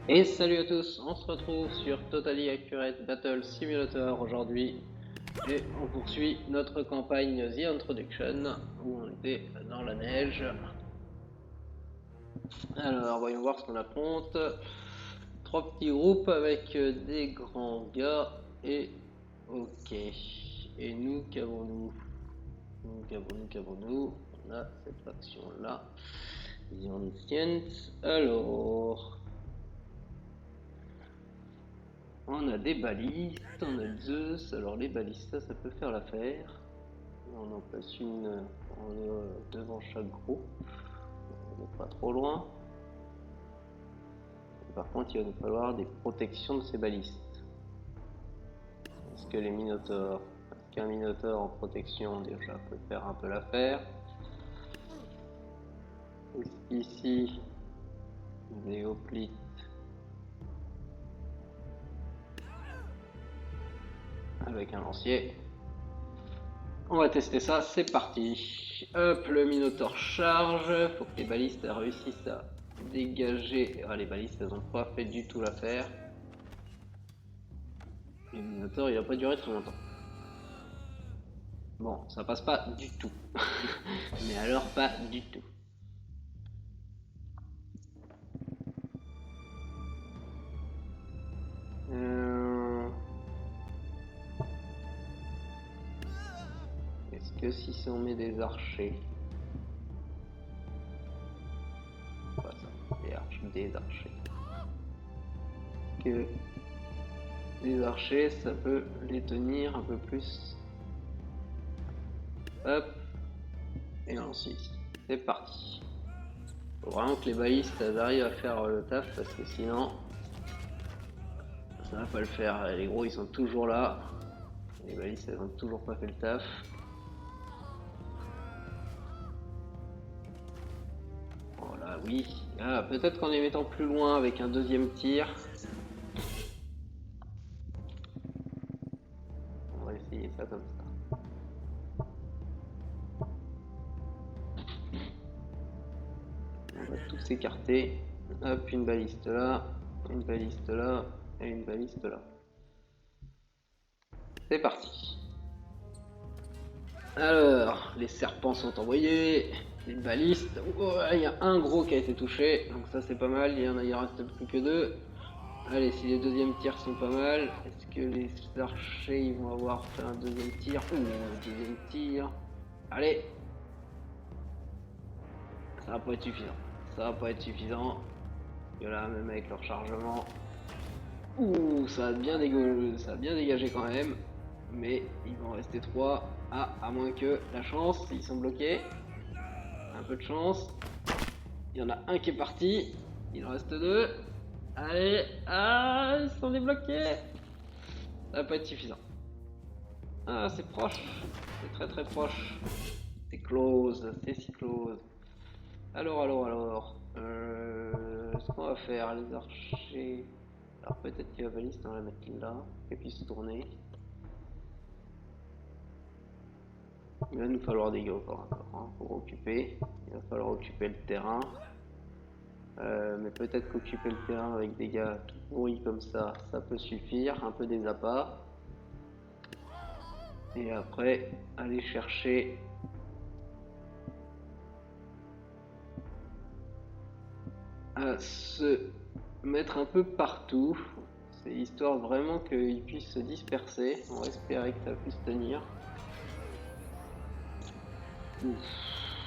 Et salut à tous, on se retrouve sur Totally Accurate Battle Simulator aujourd'hui et on poursuit notre campagne The Introduction où on était dans la neige. Alors voyons voir ce qu'on affronte. Trois petits groupes avec des grands gars et ok. Et nous qu'avons-nous? Qu'avons-nous? On a cette faction là. The Ancients. Alors. On a des balistes, on a Zeus, alors les balistes ça peut faire l'affaire. On en place une devant chaque groupe, on n'est pas trop loin. Et par contre il va nous falloir des protections de ces balistes. Est-ce que les minotaures, est-ce qu'un minotaure en protection déjà peut faire un peu l'affaire? Est-ce qu'ici des hoplites avec un lancier? On va tester ça, c'est parti. Hop, le Minotaur charge. Faut que les balistes réussissent à dégager. Ah, les balistes, elles ont pas fait du tout l'affaire. Le Minotaur, il a pas duré très longtemps. Bon, ça passe pas du tout. Mais alors, pas du tout. Est-ce que si on met des archers, pas ça, des archers, que des archers, ça peut les tenir un peu plus. Hop, et ensuite, c'est parti. Faut vraiment que les balistes arrivent à faire le taf parce que sinon ça va pas le faire. Les gros ils sont toujours là. Les balistes elles ont toujours pas fait le taf. Voilà, oui. Ah, peut-être qu'en les mettant plus loin avec un deuxième tir. On va essayer ça comme ça. On va tous s'écarter. Hop, une baliste là, une baliste là et une baliste là. C'est parti. Alors, les serpents sont envoyés, les balistes. Oh, il y a un gros qui a été touché, donc ça c'est pas mal. Il reste plus que deux. Allez, si les deuxièmes tirs sont pas mal, est-ce que les archers ils vont avoir fait un deuxième tir? Ouh, un deuxième tir. Allez, ça va pas être suffisant. Ça va pas être suffisant. Et là, même avec leur chargement. Ouh, ça a bien dégagé quand même. Mais il va en rester 3. Ah, à moins que la chance, ils sont bloqués. Un peu de chance. Il y en a un qui est parti. Il en reste 2. Allez, ah, ils sont débloqués. Ça va pas être suffisant. Ah, c'est proche. C'est très très proche. C'est close, c'est si close. Alors. Ce qu'on va faire, les archers. Alors peut-être qu'il va baliste, on va la mettre là, qu'elle puisse tourner. Il va nous falloir des gars encore hein, pour occuper. Il va falloir occuper le terrain. Mais peut-être qu'occuper le terrain avec des gars tout pourris comme ça peut suffire. Un peu des appâts. Et après, aller chercher à se mettre un peu partout. C'est histoire vraiment qu'ils puissent se disperser. On va espérer que ça puisse tenir. Ouf.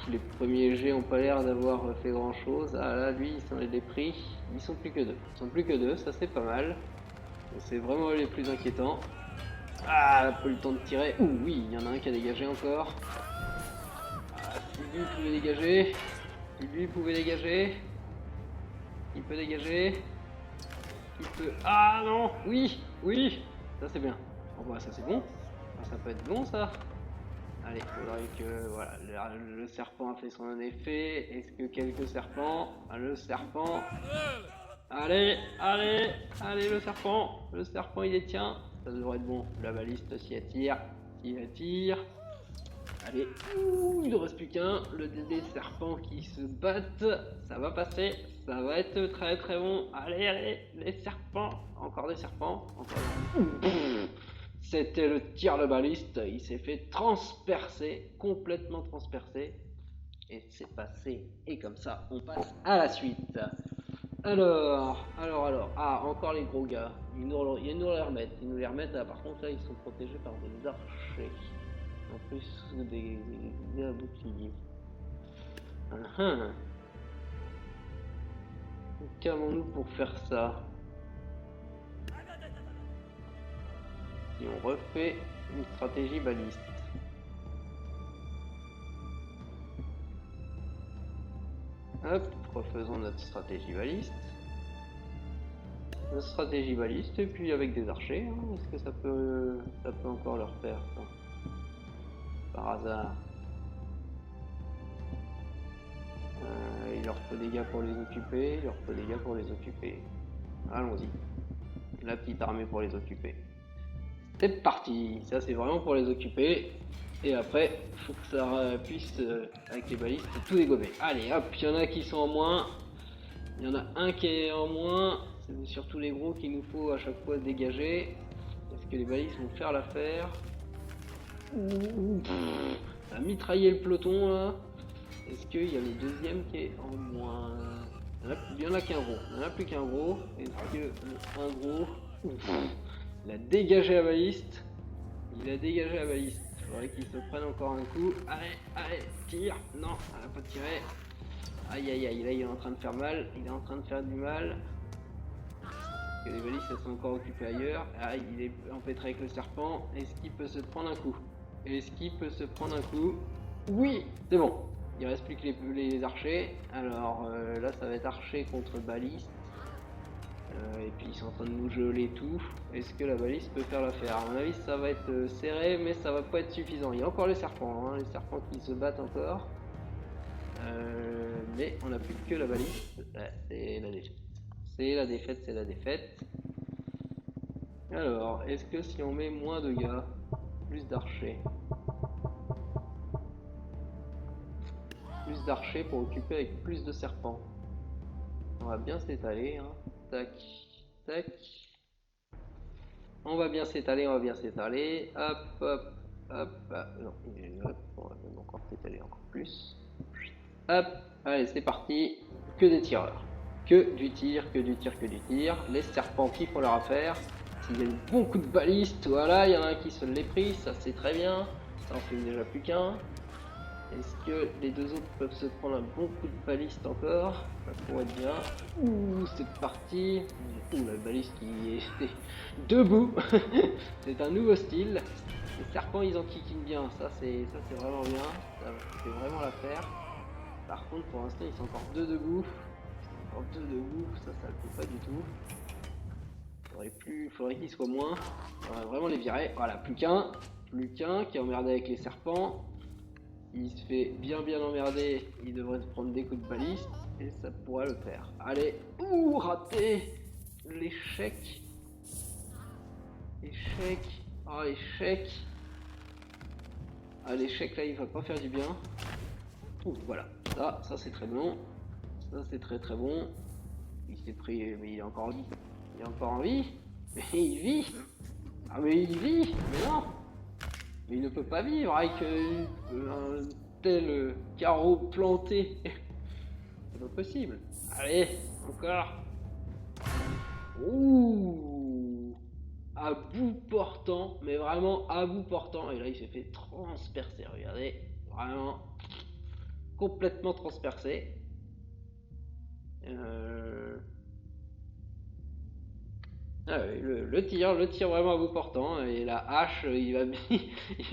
Les premiers jets ont pas l'air d'avoir fait grand chose. Ah là, lui, il s'en est pris. Ils sont plus que deux. Ils sont plus que deux, ça c'est pas mal. C'est vraiment les plus inquiétants. Ah, pas eu le temps de tirer. Ouh, oui, il y en a un qui a dégagé encore. Ah, si lui pouvait dégager. Si lui pouvait dégager. Il peut dégager. Il peut. Ah non. Oui. Ça c'est bien. Bon bah ça c'est bon. Ça peut être bon ça. Allez, il faudrait que voilà, le serpent a fait son effet. Est-ce que quelques serpents? Ah, le serpent. Allez, le serpent. Le serpent il détient. Ça devrait être bon. La baliste s'y attire. Allez, ouh, il ne reste plus qu'un. Les serpents qui se battent, ça va passer, ça va être très très bon. Allez, allez, les serpents, encore des serpents, encore des... C'était le tir de baliste, il s'est fait transpercer, complètement transpercer. Et c'est passé. Et comme ça, on passe à la suite. Alors. Ah, encore les gros gars. Ils nous les remettent. Ils nous les remettent. Ah, par contre, là, ils sont protégés par des archers. En plus, des boucliers. Qu'avons-nous pour faire ça? Si on refait une stratégie baliste. Hop, refaisons notre stratégie baliste. Notre stratégie baliste, et puis avec des archers, hein, est-ce que ça peut encore leur faire ça? Par hasard. Il leur faut des gars pour les occuper, il leur faut des gars pour les occuper. Allons-y. La petite armée pour les occuper. C'est parti. Ça c'est vraiment pour les occuper. Et après, il faut que ça puisse, avec les balistes, tout dégommer. Allez, hop, il y en a qui sont en moins. Il y en a un qui est en moins. C'est surtout les gros qu'il nous faut à chaque fois dégager. Est-ce que les balistes vont faire l'affaire? Ça a mitraillé le peloton là. Est-ce qu'il y a le deuxième qui est en moins? Il y en a qu'un gros. Il n'y en a plus qu'un gros. Est-ce que un gros... Il a dégagé la baliste. Il a dégagé la baliste. Il faudrait qu'il se prenne encore un coup. Allez, allez, tire. Non, elle n'a pas tiré. Aïe, aïe, aïe. Là, il est en train de faire mal. Il est en train de faire du mal. Parce que les balistes, elles sont encore occupées ailleurs. Ah, il est empêtré avec le serpent. Est-ce qu'il peut se prendre un coup? Est-ce qu'il peut se prendre un coup? Oui, c'est bon. Il reste plus que les archers. Alors là, ça va être archer contre baliste. Et puis ils sont en train de nous geler tout. Est-ce que la baliste peut faire l'affaire? À mon avis, ça va être serré, mais ça va pas être suffisant. Il y a encore les serpents, hein, les serpents qui se battent encore. Mais on n'a plus que la baliste. C'est la défaite. C'est la défaite, c'est la défaite. Alors, est-ce que si on met moins de gars, plus d'archers? Plus d'archers pour occuper avec plus de serpents. On va bien s'étaler, hein. Tac, tac. On va bien s'étaler, on va bien s'étaler. Hop, hop, hop. Ah, non, hop, on va même encore s'étaler encore plus. Hop, allez, c'est parti. Que des tireurs. Que du tir, que du tir, que du tir. Les serpents qui font leur affaire. S'il y a un bon coup de baliste, voilà, il y en a un qui se l'est pris, ça c'est très bien. Ça en fait déjà plus qu'un. Est-ce que les deux autres peuvent se prendre un bon coup de baliste encore? Ça pourrait être bien. Ouh, c'est parti. Ouh, la baliste qui est debout. C'est un nouveau style. Les serpents, ils en kikinent bien. Ça, c'est vraiment bien. Ça fait vraiment l'affaire. Par contre, pour l'instant, ils sont encore deux debout. Encore deux debout. Ça le fait pas du tout. Faudrait qu'ils soient moins. On va vraiment les virer. Voilà, plus qu'un. Plus qu'un qui est emmerdé avec les serpents. Il se fait bien emmerder, il devrait se prendre des coups de baliste et ça pourrait le faire. Allez, ouh, raté. L'échec. Échec. Oh, l'échec. Ah, l'échec là, il va pas faire du bien. Ouh, voilà. Ça c'est très bon. Ça c'est très très bon. Il s'est pris, mais il est encore en vie. Il est encore en vie. Mais il vit. Ah mais il vit. Mais non. Mais il ne peut pas vivre avec un tel carreau planté. C'est pas possible. Allez, encore. Ouh, à bout portant, mais vraiment à bout portant. Et là, il s'est fait transpercer. Regardez, vraiment complètement transpercé. Ah oui, le tir vraiment à bout portant, et la hache, il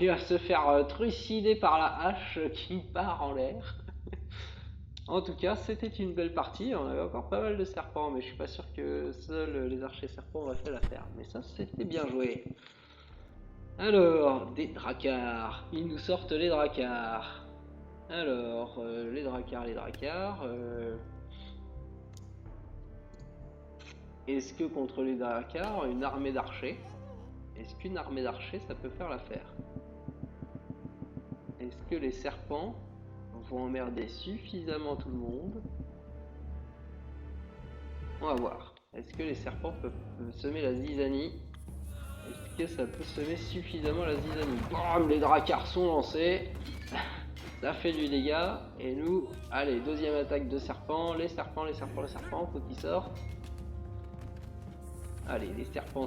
va se faire trucider par la hache qui part en l'air. En tout cas, c'était une belle partie, on avait encore pas mal de serpents, mais je suis pas sûr que seuls les archers serpents auraient fait l'affaire. Mais ça, c'était bien joué. Alors, des dracars, ils nous sortent les dracars. Alors, les dracars... Est-ce que contre les dracars, une armée d'archers, est-ce qu'une armée d'archers, ça peut faire l'affaire? Est-ce Est-ce que les serpents vont emmerder suffisamment tout le monde? On va voir. Est-ce que les serpents peuvent semer la zizanie? Est-ce que ça peut semer suffisamment la zizanie? Bam, les dracars sont lancés. Ça fait du dégât. Et nous, allez, deuxième attaque de serpents. Les serpents, faut qu'ils sortent. Allez, les serpents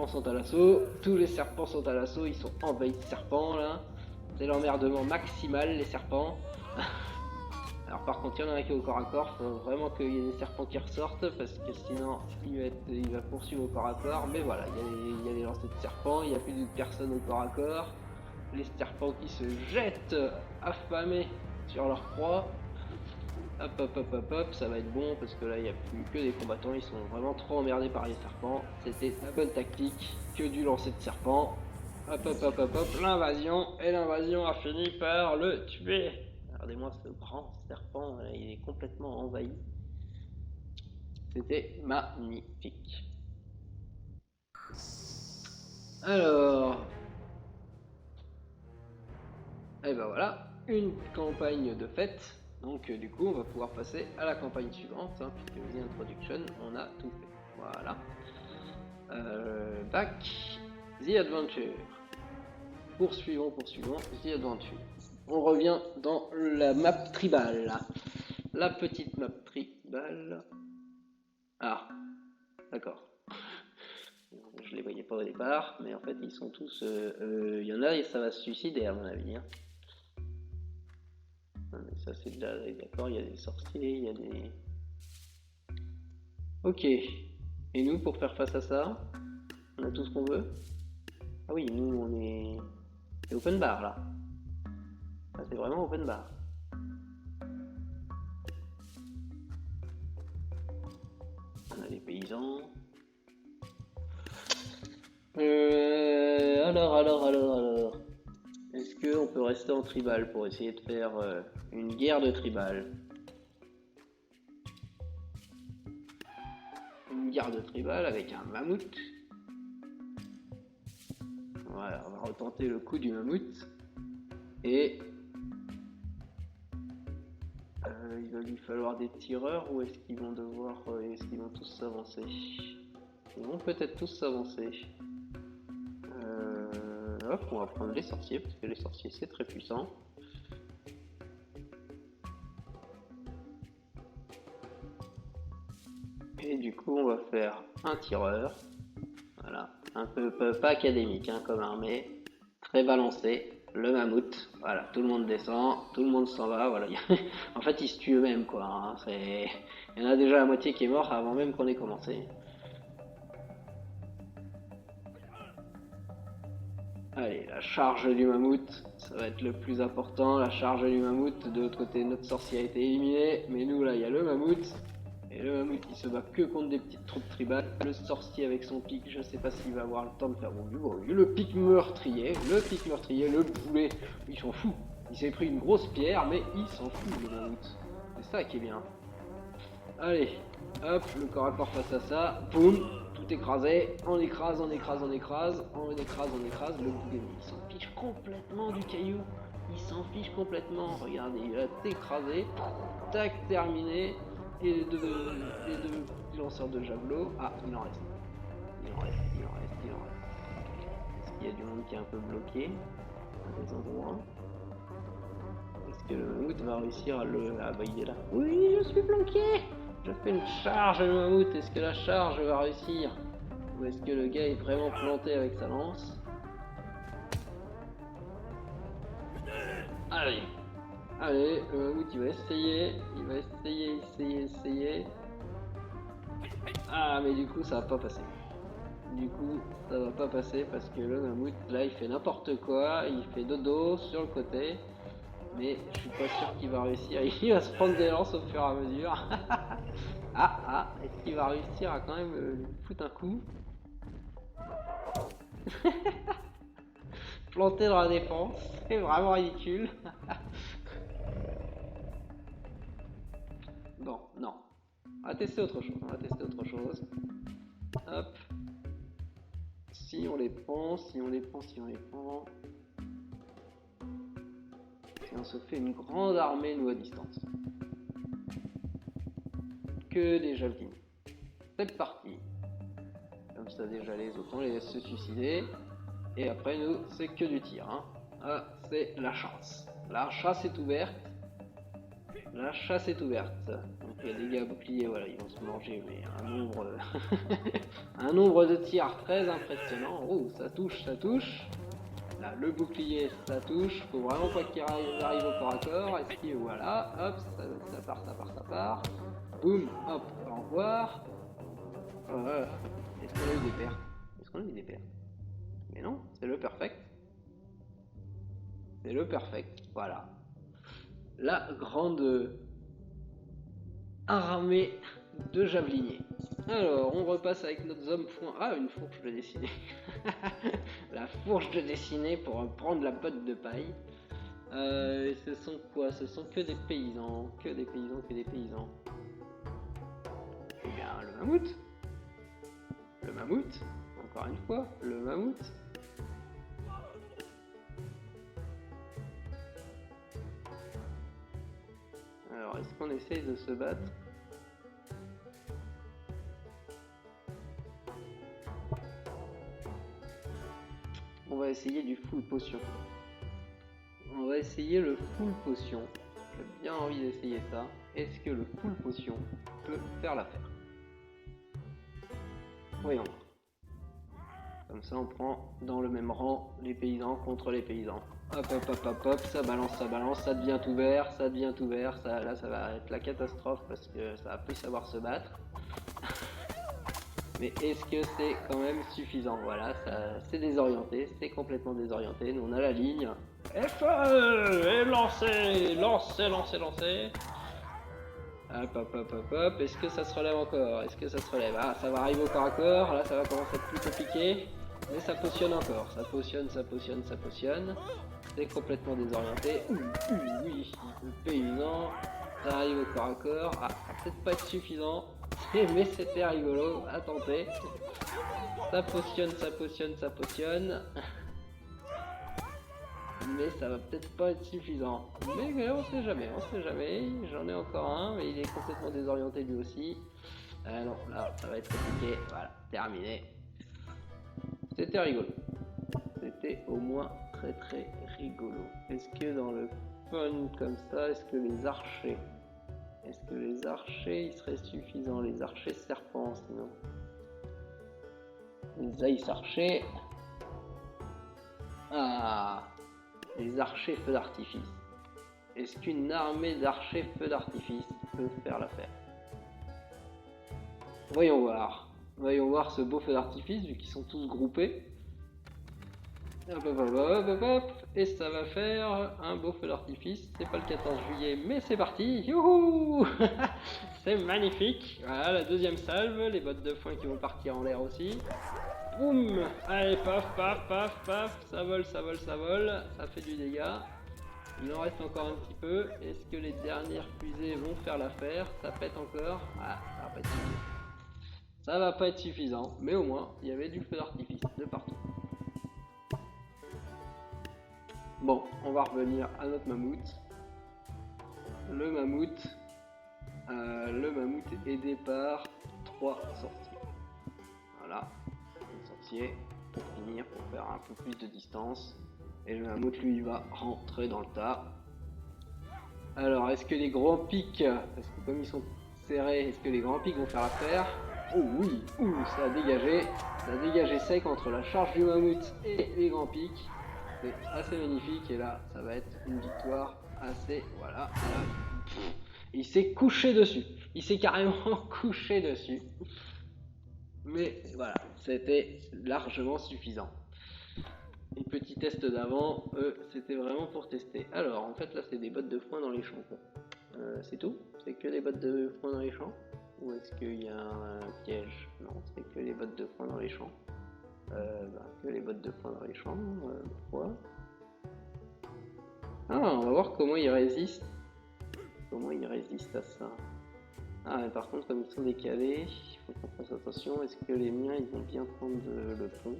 sont à l'assaut. Tous les serpents sont à l'assaut. Ils sont envahis de serpents là. C'est l'emmerdement maximal, les serpents. Alors par contre, il y en a un qui est au corps à corps. Faut vraiment qu'il y ait des serpents qui ressortent parce que sinon il va poursuivre au corps à corps. Mais voilà, il y a les lancers de serpents. Il n'y a plus de personnes au corps à corps. Les serpents qui se jettent affamés sur leur proie. Hop hop hop hop hop, ça va être bon parce que là il n'y a plus que des combattants, ils sont vraiment trop emmerdés par les serpents. C'était la bonne tactique que du lancer de serpent. Hop hop hop hop hop, l'invasion, et l'invasion a fini par le tuer. Regardez-moi ce grand serpent, là, il est complètement envahi. C'était magnifique. Alors, et ben voilà, une campagne de fête. Donc du coup, on va pouvoir passer à la campagne suivante, hein, puisque The Introduction, on a tout fait. Voilà. Back, The Adventure. Poursuivons, The Adventure. On revient dans la map tribale. La petite map tribale. Ah, d'accord. Je les voyais pas au départ, mais en fait, ils sont tous... Il y en a et ça va se suicider à mon avis. Hein. Mais ça c'est déjà d'accord, il y a des sorciers, il y a des... Ok. Et nous, pour faire face à ça, on a tout ce qu'on veut? Ah oui, nous on est... C'est open bar là. Ah, c'est vraiment open bar. On a des paysans. Alors. Est-ce qu'on peut rester en tribal pour essayer de faire une guerre de tribal? Une guerre de tribal avec un mammouth. Voilà, on va retenter le coup du mammouth. Et il va lui falloir des tireurs ou est-ce qu'ils vont devoir... est-ce qu'ils vont tous s'avancer? Ils vont peut-être tous s'avancer. Hop, on va prendre les sorciers parce que les sorciers c'est très puissant. Et du coup on va faire un tireur. Voilà, un peu pas académique hein, comme armée. Très balancé. Le mammouth, voilà, tout le monde descend, tout le monde s'en va, voilà. En fait, ils se tuent eux-mêmes, quoi. Hein. Il y en a déjà la moitié qui est mort avant même qu'on ait commencé. Allez, la charge du mammouth, ça va être le plus important. La charge du mammouth, de l'autre côté, notre sorcier a été éliminé. Mais nous, là, il y a le mammouth. Et le mammouth, il se bat que contre des petites troupes tribales. Le sorcier avec son pic, je sais pas s'il va avoir le temps de faire bon bruit. Le pic meurtrier, le boulet, il s'en fout. Il s'est pris une grosse pierre, mais il s'en fout, le mammouth. C'est ça qui est bien. Allez, hop, le corps à corps face à ça. Boum, tout écrasé. On écrase. Le boulet, il s'en fiche complètement du caillou. Il s'en fiche complètement. Regardez, il a écrasé. Tac, terminé. Et les deux lanceurs de javelot. Ah, il en reste. Est-ce qu'il y a du monde qui est un peu bloqué à des endroits? Est-ce que le mammouth va réussir à le... Ah bah il est là. Oui, je suis bloqué. Je fais une charge le mammouth. Est-ce que la charge va réussir? Ou est-ce que le gars est vraiment planté avec sa lance? Allez, le mammouth il va essayer. Ah mais du coup ça va pas passer. Parce que le mammouth là il fait n'importe quoi. Il fait dodo sur le côté. Mais je suis pas sûr qu'il va réussir. Il va se prendre des lances au fur et à mesure. Est-ce qu'il va réussir à quand même lui foutre un coup? Planté dans la défense, c'est vraiment ridicule. Bon, non. On va tester autre chose. Hop. Si on les prend. Et on se fait une grande armée, nous, à distance. Que des javelines. C'est parti. Comme ça, déjà, les autres, on les laisse se suicider. Et après, nous, c'est que du tir. Hein. Ah, c'est la chasse. La chasse est ouverte. La chasse est ouverte. Donc les dégâts à bouclier, voilà, ils vont se manger, mais un nombre, un nombre de tirs très impressionnant. Oh, ça touche, ça touche. Là, le bouclier, ça touche. Faut vraiment pas qu'il arrive au corps à corps. Est-ce qu'il, voilà, hop, ça part, ça part, ça part. Boum, hop, au revoir. Voilà. Est-ce qu'on a eu des pertes? Est-ce qu'on a eu des pertes? Mais non, c'est le perfect. C'est le perfect, voilà. La grande armée de javeliniers. Alors, on repasse avec notre homme foin. Ah, une fourche de dessinée. La fourche de dessinée pour prendre la botte de paille. Ce sont quoi? Ce sont que des paysans. Que des paysans, que des paysans. Eh bien, le mammouth. Le mammouth. Encore une fois, le mammouth. Alors, est-ce qu'on essaye de se battre? On va essayer du full potion. On va essayer le full potion. J'ai bien envie d'essayer ça. Est-ce que le full potion peut faire l'affaire? Voyons. Comme ça, on prend dans le même rang les paysans contre les paysans. Hop, hop, hop, hop, hop, ça balance, ça devient tout vert, ça devient tout vert. Ça, là, ça va être la catastrophe parce que ça va plus savoir se battre. Mais est-ce que c'est quand même suffisant? Voilà, c'est désorienté, c'est complètement désorienté. Nous, on a la ligne. Et feu! Et lancez! Lancez, lancez, lancez! Hop, hop, hop, hop, hop. Est-ce que ça se relève encore? Est-ce que ça se relève? Ah, ça va arriver au corps à corps. Là, ça va commencer à être plus compliqué. Mais ça potionne encore. Ça potionne, ça potionne, ça potionne. C'est complètement désorienté. Oui, le paysan. Ça arrive au corps à corps. Ah, ça va peut-être pas être suffisant. Mais c'était rigolo à tenter. Ça potionne, ça potionne, ça potionne. Mais ça va peut-être pas être suffisant. Mais on sait jamais, on sait jamais. J'en ai encore un, mais il est complètement désorienté lui aussi. Non, là, ça va être compliqué. Voilà, terminé. C'était rigolo. C'était au moins très très rigolo. Est-ce que dans le fun comme ça, est-ce que les archers ils seraient suffisants? Les archers serpents, sinon. Les aïs archers. Ah, les archers feu d'artifice. Est-ce qu'une armée d'archers feu d'artifice peut faire l'affaire? Voyons voir. Voyons voir ce beau feu d'artifice, vu qu'ils sont tous groupés. Hop, hop, hop, hop, hop, hop. Et ça va faire un beau feu d'artifice. C'est pas le 14 juillet, mais c'est parti. Youhou. C'est magnifique. Voilà, la deuxième salve. Les bottes de foin qui vont partir en l'air aussi. Boum. Allez, paf, paf, paf, paf. Ça vole, ça vole, ça vole. Ça fait du dégât. Il en reste encore un petit peu. Est-ce que les dernières fusées vont faire l'affaire? Ça pète encore. Ah, ça va pas être suffisant. Ça va pas être suffisant, mais au moins, il y avait du feu d'artifice de partout. Bon, on va revenir à notre mammouth. Le mammouth est aidé par 3 sorciers. Voilà, les sorciers pour finir, pour faire un peu plus de distance. Et le mammouth, lui, va rentrer dans le tas. Alors, est-ce que les grands pics, parce que comme ils sont serrés, est-ce que les grands pics vont faire l'affaire? Oh oui, ça a dégagé sec entre la charge du mammouth et les grands pics. C'est assez magnifique et là, ça va être une victoire assez, voilà. Il s'est couché dessus, il s'est carrément couché dessus. Mais voilà, c'était largement suffisant. Les petits tests d'avant, c'était vraiment pour tester. Alors, en fait, là, c'est des bottes de foin dans les champs. C'est tout? C'est que des bottes de foin dans les champs? Ou est-ce qu'il y a un piège? Non, c'est que les bottes de foin dans les champs. Que les bottes de foin dans les champs. Pourquoi? Ah, on va voir comment ils résistent. Comment ils résistent à ça. Ah, mais par contre, comme ils sont décalés, il faut qu'on fasse attention. Est-ce que les miens, ils vont bien prendre le pont?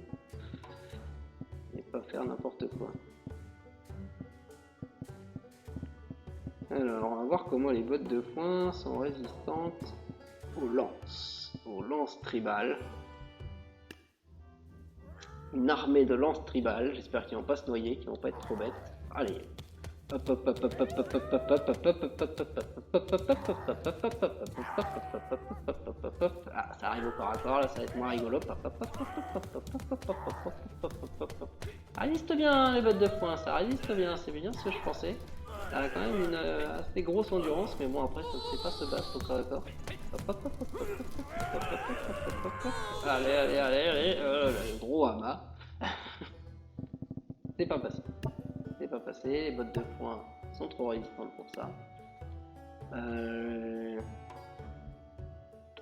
Et pas faire n'importe quoi. Alors, on va voir comment les bottes de foin sont résistantes aux lances tribales. Une armée de lances tribales, j'espère qu'ils vont pas se noyer, qu'ils vont pas être trop bêtes. Allez. Ah, ça arrive au corps à corps, là ça va être moins rigolo. Ça résiste bien les bottes de foin, ça résiste bien, c'est bien ce que je pensais. Ça a quand même une assez grosse endurance, mais bon après ça ne sait pas se battre au corps à corps. Allez, le gros amas. C'est pas passé. C'est pas passé, les bottes de foin sont trop résistantes pour ça.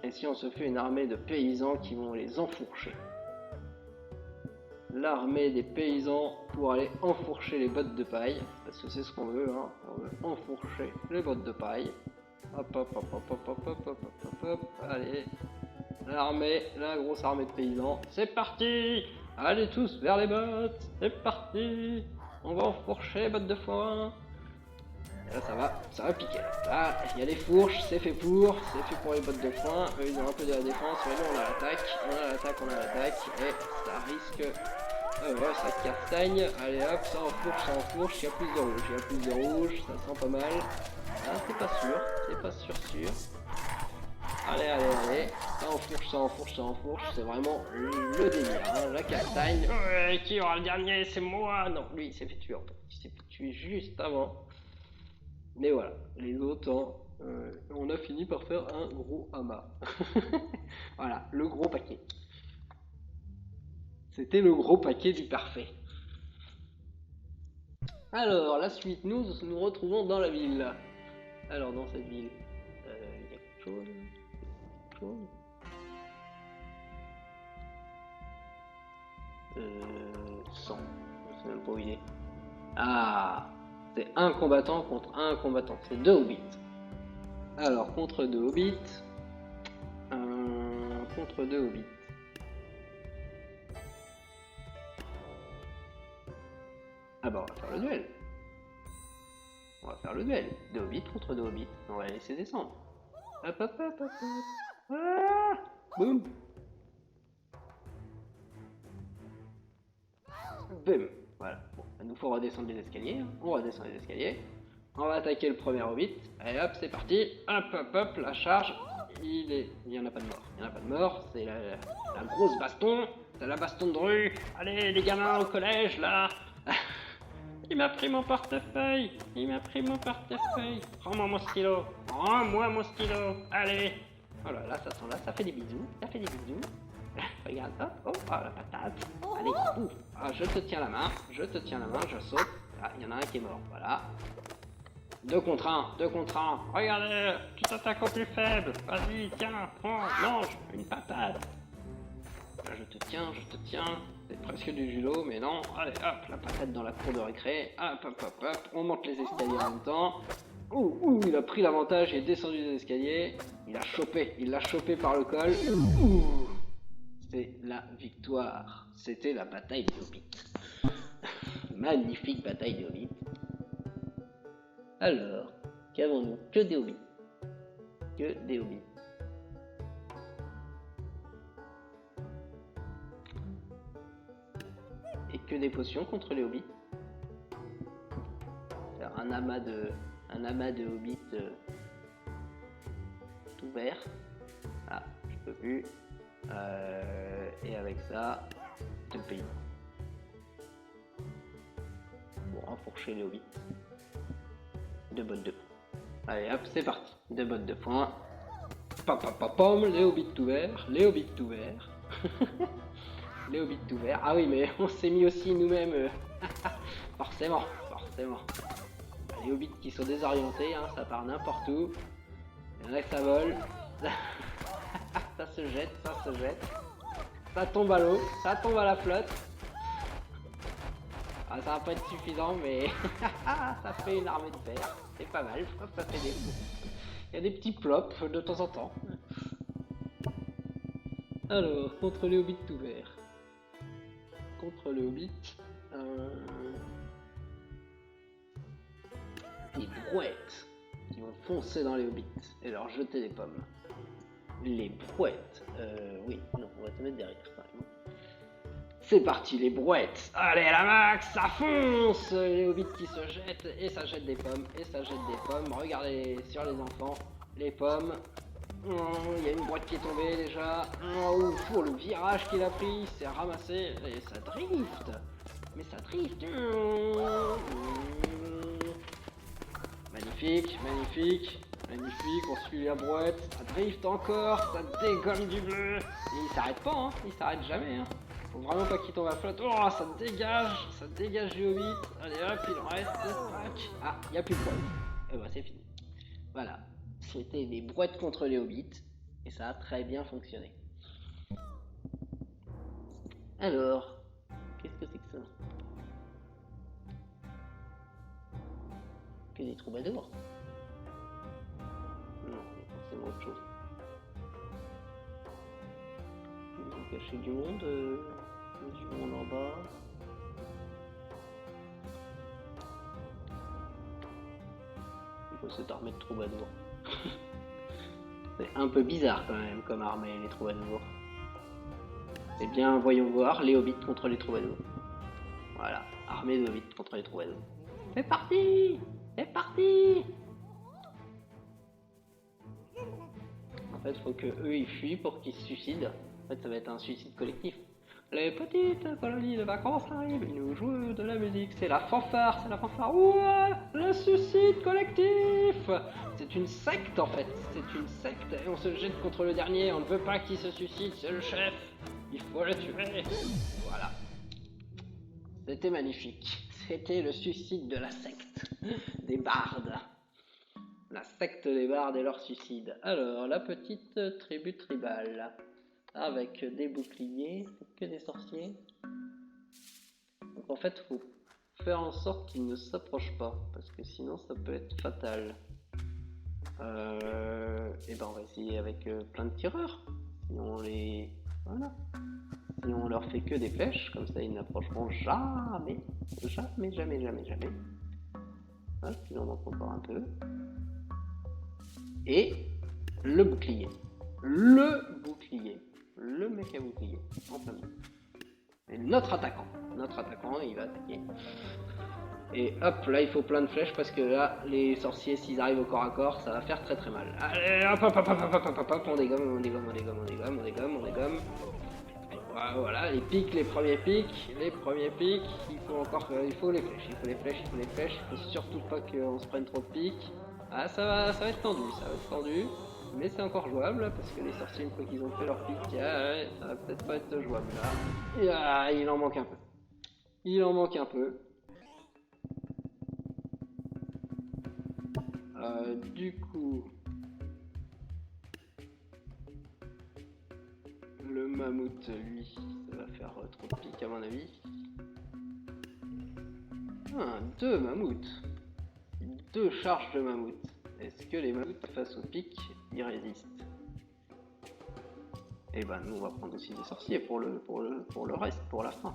Et si on se fait une armée de paysans qui vont les enfourcher? L'armée des paysans pour aller enfourcher les bottes de paille, parce que c'est ce qu'on veut, hein. On veut enfourcher les bottes de paille. Hop, allez. L'armée, la grosse armée de paysans, c'est parti! Allez tous vers les bottes, c'est parti! On va enfourcher les bottes de foin. Et là ça va piquer. Là, il y a des fourches, c'est fait pour les bottes de foin. Eux ils ont un peu de la défense, mais nous on a l'attaque, et ça risque. Ouais, ça castagne. Allez hop, ça enfourche, il y a plus de rouge, ça sent pas mal. Ah, c'est pas sûr. Allez, ça enfourche, c'est vraiment le délire, hein, la castagne. Ouais, qui aura le dernier? C'est moi. Non, lui il s'est fait tuer en fait, il s'est fait tuer juste avant. Mais voilà, les autres, on a fini par faire un gros amas. Voilà, le gros paquet. C'était le gros paquet du parfait. Alors, la suite, nous nous retrouvons dans la ville. Alors, dans cette ville, il y a quelque chose. 100. Je sais même pas où il est. Ah, c'est un combattant contre un combattant. C'est 2 hobbits. Alors, contre 2 hobbits. Contre 2 hobbits. Ah bah, on va faire le duel. On va faire le duel. 2 hobbits contre 2 hobbits. On va les laisser descendre. Hop. Ah, boum. Boum. Voilà. Bon, il nous faut redescendre les escaliers. Hein. On redescend les escaliers. On va attaquer le premier hobbit. Allez hop, c'est parti. Hop, la charge. Il y en a pas de mort. C'est la grosse baston. C'est la baston de rue. Allez, les gamins au collège, là. Il m'a pris mon portefeuille. Rends-moi mon stylo. Allez. Oh là là, ça fait des bisous. Regarde, hop, oh, la patate. Allez, ouf. Ah, je te tiens la main, je saute. Ah, il y en a un qui est mort, voilà. 2 contre 1. Regardez, tu t'attaques au plus faible. Vas-y, tiens, prends, mange une patate. Je te tiens. C'est presque du judo, mais non. Allez, hop, la patate dans la cour de récré. Hop. On monte les escaliers en même temps. Ouh, il a pris l'avantage, il est descendu des escaliers. Il l'a chopé par le col. Ouh. C'est la victoire. C'était la bataille des hobbits. Magnifique bataille des hobbits. Alors, qu'avons-nous? Que des hobbits. Et que des potions contre les hobbits. Faire un amas de hobbits tout vert. Ah, je peux plus. Et avec ça, 2 pays. Pour enfourcher les hobbits. 2 bottes de foin. Allez hop, c'est parti. 2 bottes de foin. Pam, les hobbits tout verts. Les hobbits tout verts. Ah oui, mais on s'est mis aussi nous-mêmes. Forcément. Les hobbits qui sont désorientés, hein, ça part n'importe où. Il y en a que ça vole. Ça se jette. Ça tombe à l'eau, ça tombe à la flotte. Ah, ça va pas être suffisant, mais ça fait une armée de verre. C'est pas mal, ça fait des... Il y a des petits plops de temps en temps. Alors, contre les hobbits tout verts. Des brouettes. foncer dans les hobbits et leur jeter des pommes. Les brouettes. Oui, non, on va te mettre derrière quand même. C'est parti, les brouettes. Allez, la max, ça fonce. Les hobbits qui se jettent et ça jette des pommes et ça jette des pommes. Regardez sur les enfants, les pommes. Il y a une brouette qui est tombée déjà. Oh, le virage qu'il a pris, c'est ramassé et ça drift. Mais ça drift. Magnifique, magnifique, magnifique. On suit la brouette. Ça drift encore, ça dégomme du bleu. Et il s'arrête pas, hein. Il s'arrête jamais. Hein. Faut vraiment pas qu'il tombe à flotte. Oh, ça dégage du hobbit. Allez hop, il en reste. Ah, il n'y a plus de brouette. Et bah, c'est fini. Voilà. C'était des brouettes contre les hobbits. Et ça a très bien fonctionné. Alors, qu'est-ce que c'est que ça? Que des troubadours? Non, c'est forcément autre chose. Ils ont caché du monde en bas. Il faut cette armée de troubadours. C'est un peu bizarre quand même comme armée, les troubadours. Eh bien, voyons voir les hobbits contre les troubadours. Voilà, armée de hobbits contre les troubadours. C'est parti! C'est parti! En fait, il faut que eux ils fuient pour qu'ils se suicident. En fait, ça va être un suicide collectif. Les petites colonies de vacances arrivent, ils nous jouent de la musique. C'est la fanfare, c'est la fanfare. Ouais, le suicide collectif! C'est une secte en fait, c'est une secte. Et on se jette contre le dernier, on ne veut pas qu'il se suicide, c'est le chef. Il faut le tuer. Voilà. C'était magnifique. C'était le suicide de la secte des bardes. La secte des bardes et leur suicide. Alors, la petite tribu tribale. Avec des boucliers, c'est que des sorciers. Donc en fait, faut faire en sorte qu'ils ne s'approchent pas, parce que sinon ça peut être fatal. Et ben on va essayer avec plein de tireurs. Sinon on les... Voilà. Sinon on leur fait que des flèches, comme ça ils n'approcheront jamais. Jamais, jamais, jamais, jamais. Hop, il en manque encore un peu. Et le bouclier. Le bouclier. Le mec à bouclier. En plein milieu. Et notre attaquant, il va attaquer. Et hop, là il faut plein de flèches parce que là, les sorciers, s'ils arrivent au corps à corps, ça va faire très très mal. Allez, hop, hop, hop, hop, hop, hop, hop, on dégomme, on dégomme, on dégomme, on dégomme, on dégomme, on dégomme. Voilà, les pics, les premiers pics, il faut encore, il faut les flèches, il faut les flèches, il faut les flèches, il faut surtout pas qu'on se prenne trop de pics. Ah, ça va être tendu, ça va être tendu. Mais c'est encore jouable parce que les sorciers, une fois qu'ils ont fait leur pic, ouais, ça va peut-être pas être jouable là. Et, ah, il en manque un peu. Il en manque un peu. Du coup, le mammouth, lui, ça va faire trop de pic à mon avis. Ah, 2 mammouths. 2 charges de mammouth. Est-ce que les mammouths face au pic, ils résistent? Et ben nous on va prendre aussi des sorciers pour le reste, pour la fin.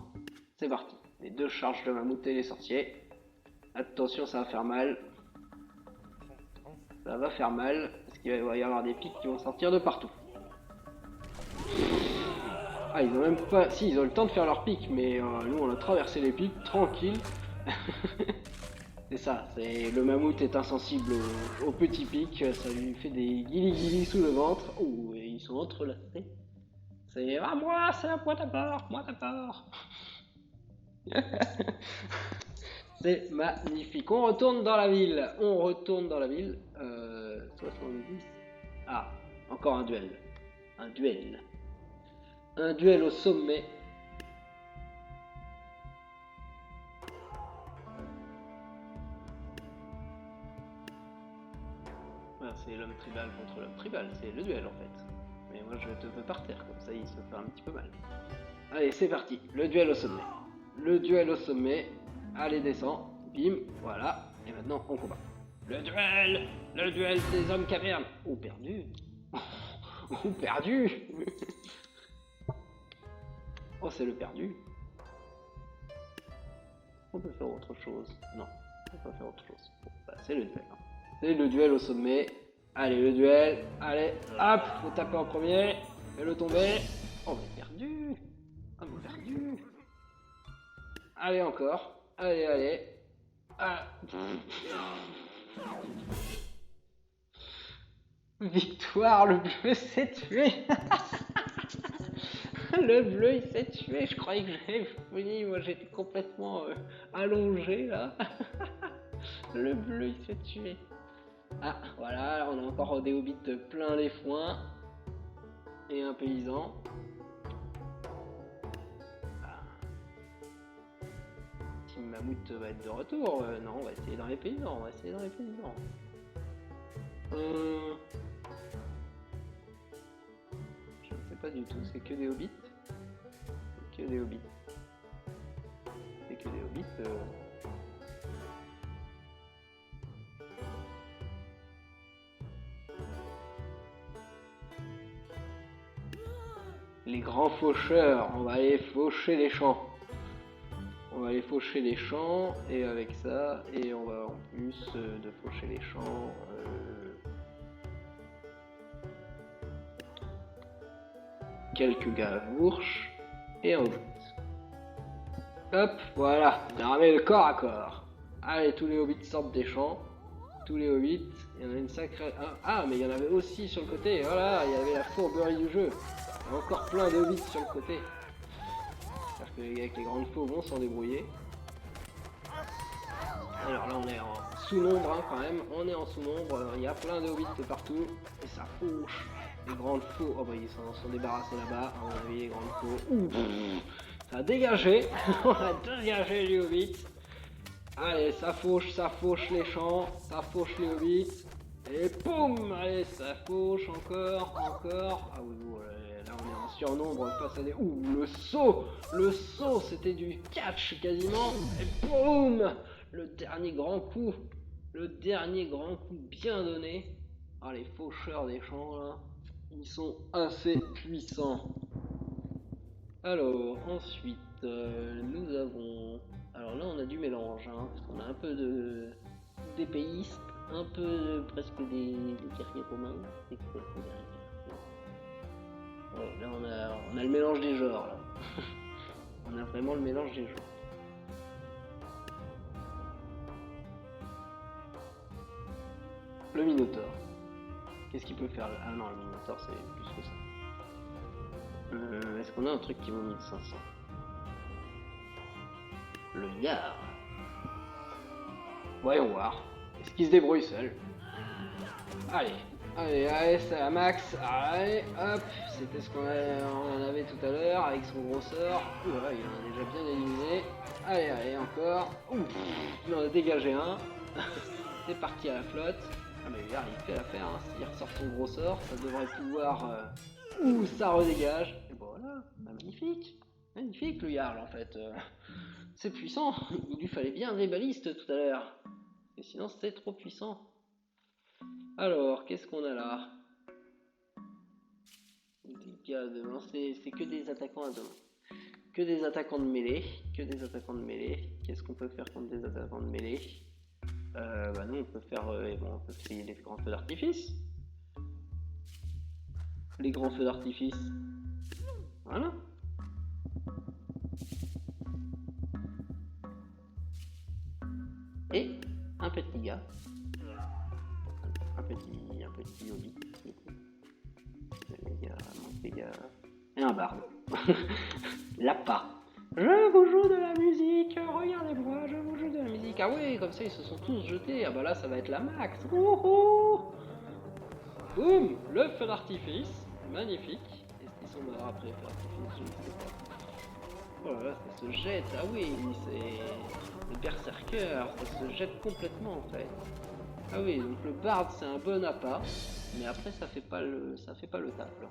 C'est parti. Les 2 charges de mammouth et les sorciers. Attention, ça va faire mal. Ça va faire mal, parce qu'il va y avoir des pics qui vont sortir de partout. Ah, ils ont même pas... Si, ils ont le temps de faire leur pic, mais nous on a traversé les pics, tranquille. C'est ça, le mammouth est insensible aux petits pics, ça lui fait des guilis sous le ventre. Ouh, et ils sont entrelacés. C'est « Ah, moi, c'est moi d'abord, moi d'abord !» C'est magnifique. On retourne dans la ville. 70. Ah, encore un duel. Un duel au sommet. Voilà, c'est l'homme tribal contre l'homme tribal. C'est le duel en fait. Mais moi je te veux par terre, comme ça il se fait un petit peu mal. Allez, c'est parti. Le duel au sommet. Le duel au sommet. Allez, descends. Bim, voilà. Et maintenant, on combat. Le duel des hommes cavernes. Oh, perdu. Oh, perdu. Oh, c'est le perdu. On peut faire autre chose. Non, on peut pas faire autre chose. Bon, bah, c'est le duel. Hein. C'est le duel au sommet. Allez, le duel. Allez, hop, faut taper en premier. Fais-le tomber. Oh, mais perdu. Oh, mais perdu. Allez, encore. Allez, allez. Ah. Victoire, le bleu s'est tué. Le bleu il s'est tué, je croyais que j'avais fini, moi j'étais complètement allongé là. Le bleu il s'est tué. Ah voilà, on a encore des hobbits plein les foins. Et un paysan. Ah. Team Mammouth va être de retour. Non, on va essayer dans les paysans, on va essayer dans les paysans. Je ne sais pas du tout, c'est que des hobbits. C'est que des hobbits. C'est que des hobbits. Les grands faucheurs, on va aller faucher les champs. On va aller faucher les champs et avec ça, et on va en plus de faucher les champs, quelques gavourches et un hobbit. Hop, voilà, on a ramené le corps à corps. Allez, tous les hobbits sortent des champs. Tous les hobbits, il y en a une sacrée... Ah, mais il y en avait aussi sur le côté, voilà, il y avait la fourberie du jeu. Il y a encore plein de hobbits sur le côté. J'espère que les gars avec les grandes faux vont s'en débrouiller. Alors là on est en sous-nombre hein, quand même, on est en sous-nombre, il y a plein de hobbits partout, et ça fauche. Les grandes faux, oh bah ils s'en sont débarrassés là-bas, à mon avis les grandes faux. Ouh, ça a dégagé, on a dégagé les hobbits. Allez, ça fauche les champs, ça fauche les hobbits. Et boum, allez, ça fauche encore. Ah oui, là on est en surnombre face à des... Ouh, le saut, c'était du catch quasiment. Et boum, le dernier grand coup bien donné. Ah, les faucheurs des champs là, ils sont assez puissants. Alors, ensuite, nous avons... Alors là, on a du mélange, hein, parce qu'on a un peu d'épéistes, un peu presque des guerriers romains. Ouais, là, on a le mélange des genres, là. On a vraiment le mélange des genres. Le Minotaure. Qu'est-ce qu'il peut faire là? Ah non, le Minotaure, c'est plus que ça. Est-ce qu'on a un truc qui vaut 1500? Le Yar. Voyons voir. Est-ce qu'il se débrouille seul? Allez, c'est à max. Allez, hop. C'était ce qu'on en avait tout à l'heure avec son gros sort. Voilà, il en a déjà bien éliminé. Allez, encore. Ouf, il en a dégagé un. C'est parti à la flotte. Ah mais Yar, il fait l'affaire. Hein. S'il ressort son gros sort, ça devrait pouvoir... Ouh, ça redégage. Et voilà, bah, magnifique. Magnifique le Jarl en fait. C'est puissant. Il lui fallait bien des balistes tout à l'heure. Et sinon c'était trop puissant. Alors, qu'est-ce qu'on a là? Dégâts de lancer, c'est que des attaquants à deux. Que des attaquants de mêlée. Qu'est-ce qu'on peut faire contre des attaquants de mêlée? Bah nous on peut faire on peut essayer les grands feux d'artifice. Les grands feux d'artifice. Voilà. Et un petit gars. Un petit hobbit. Les gars. Et un barde. Lapin. Je vous joue de la musique, regardez-moi, je vous joue de la musique. Ah oui, comme ça ils se sont tous jetés. Ah bah là ça va être la max. Boum, le feu d'artifice. Magnifique. Est-ce qu'ils sont morts après le feu d'artifice? Je ne sais pas. Oh là là, ça se jette. Ah oui, c'est le berserker, ça se jette complètement en fait. Ah oui, donc le bard c'est un bon appât, mais après ça fait pas le taf. Là.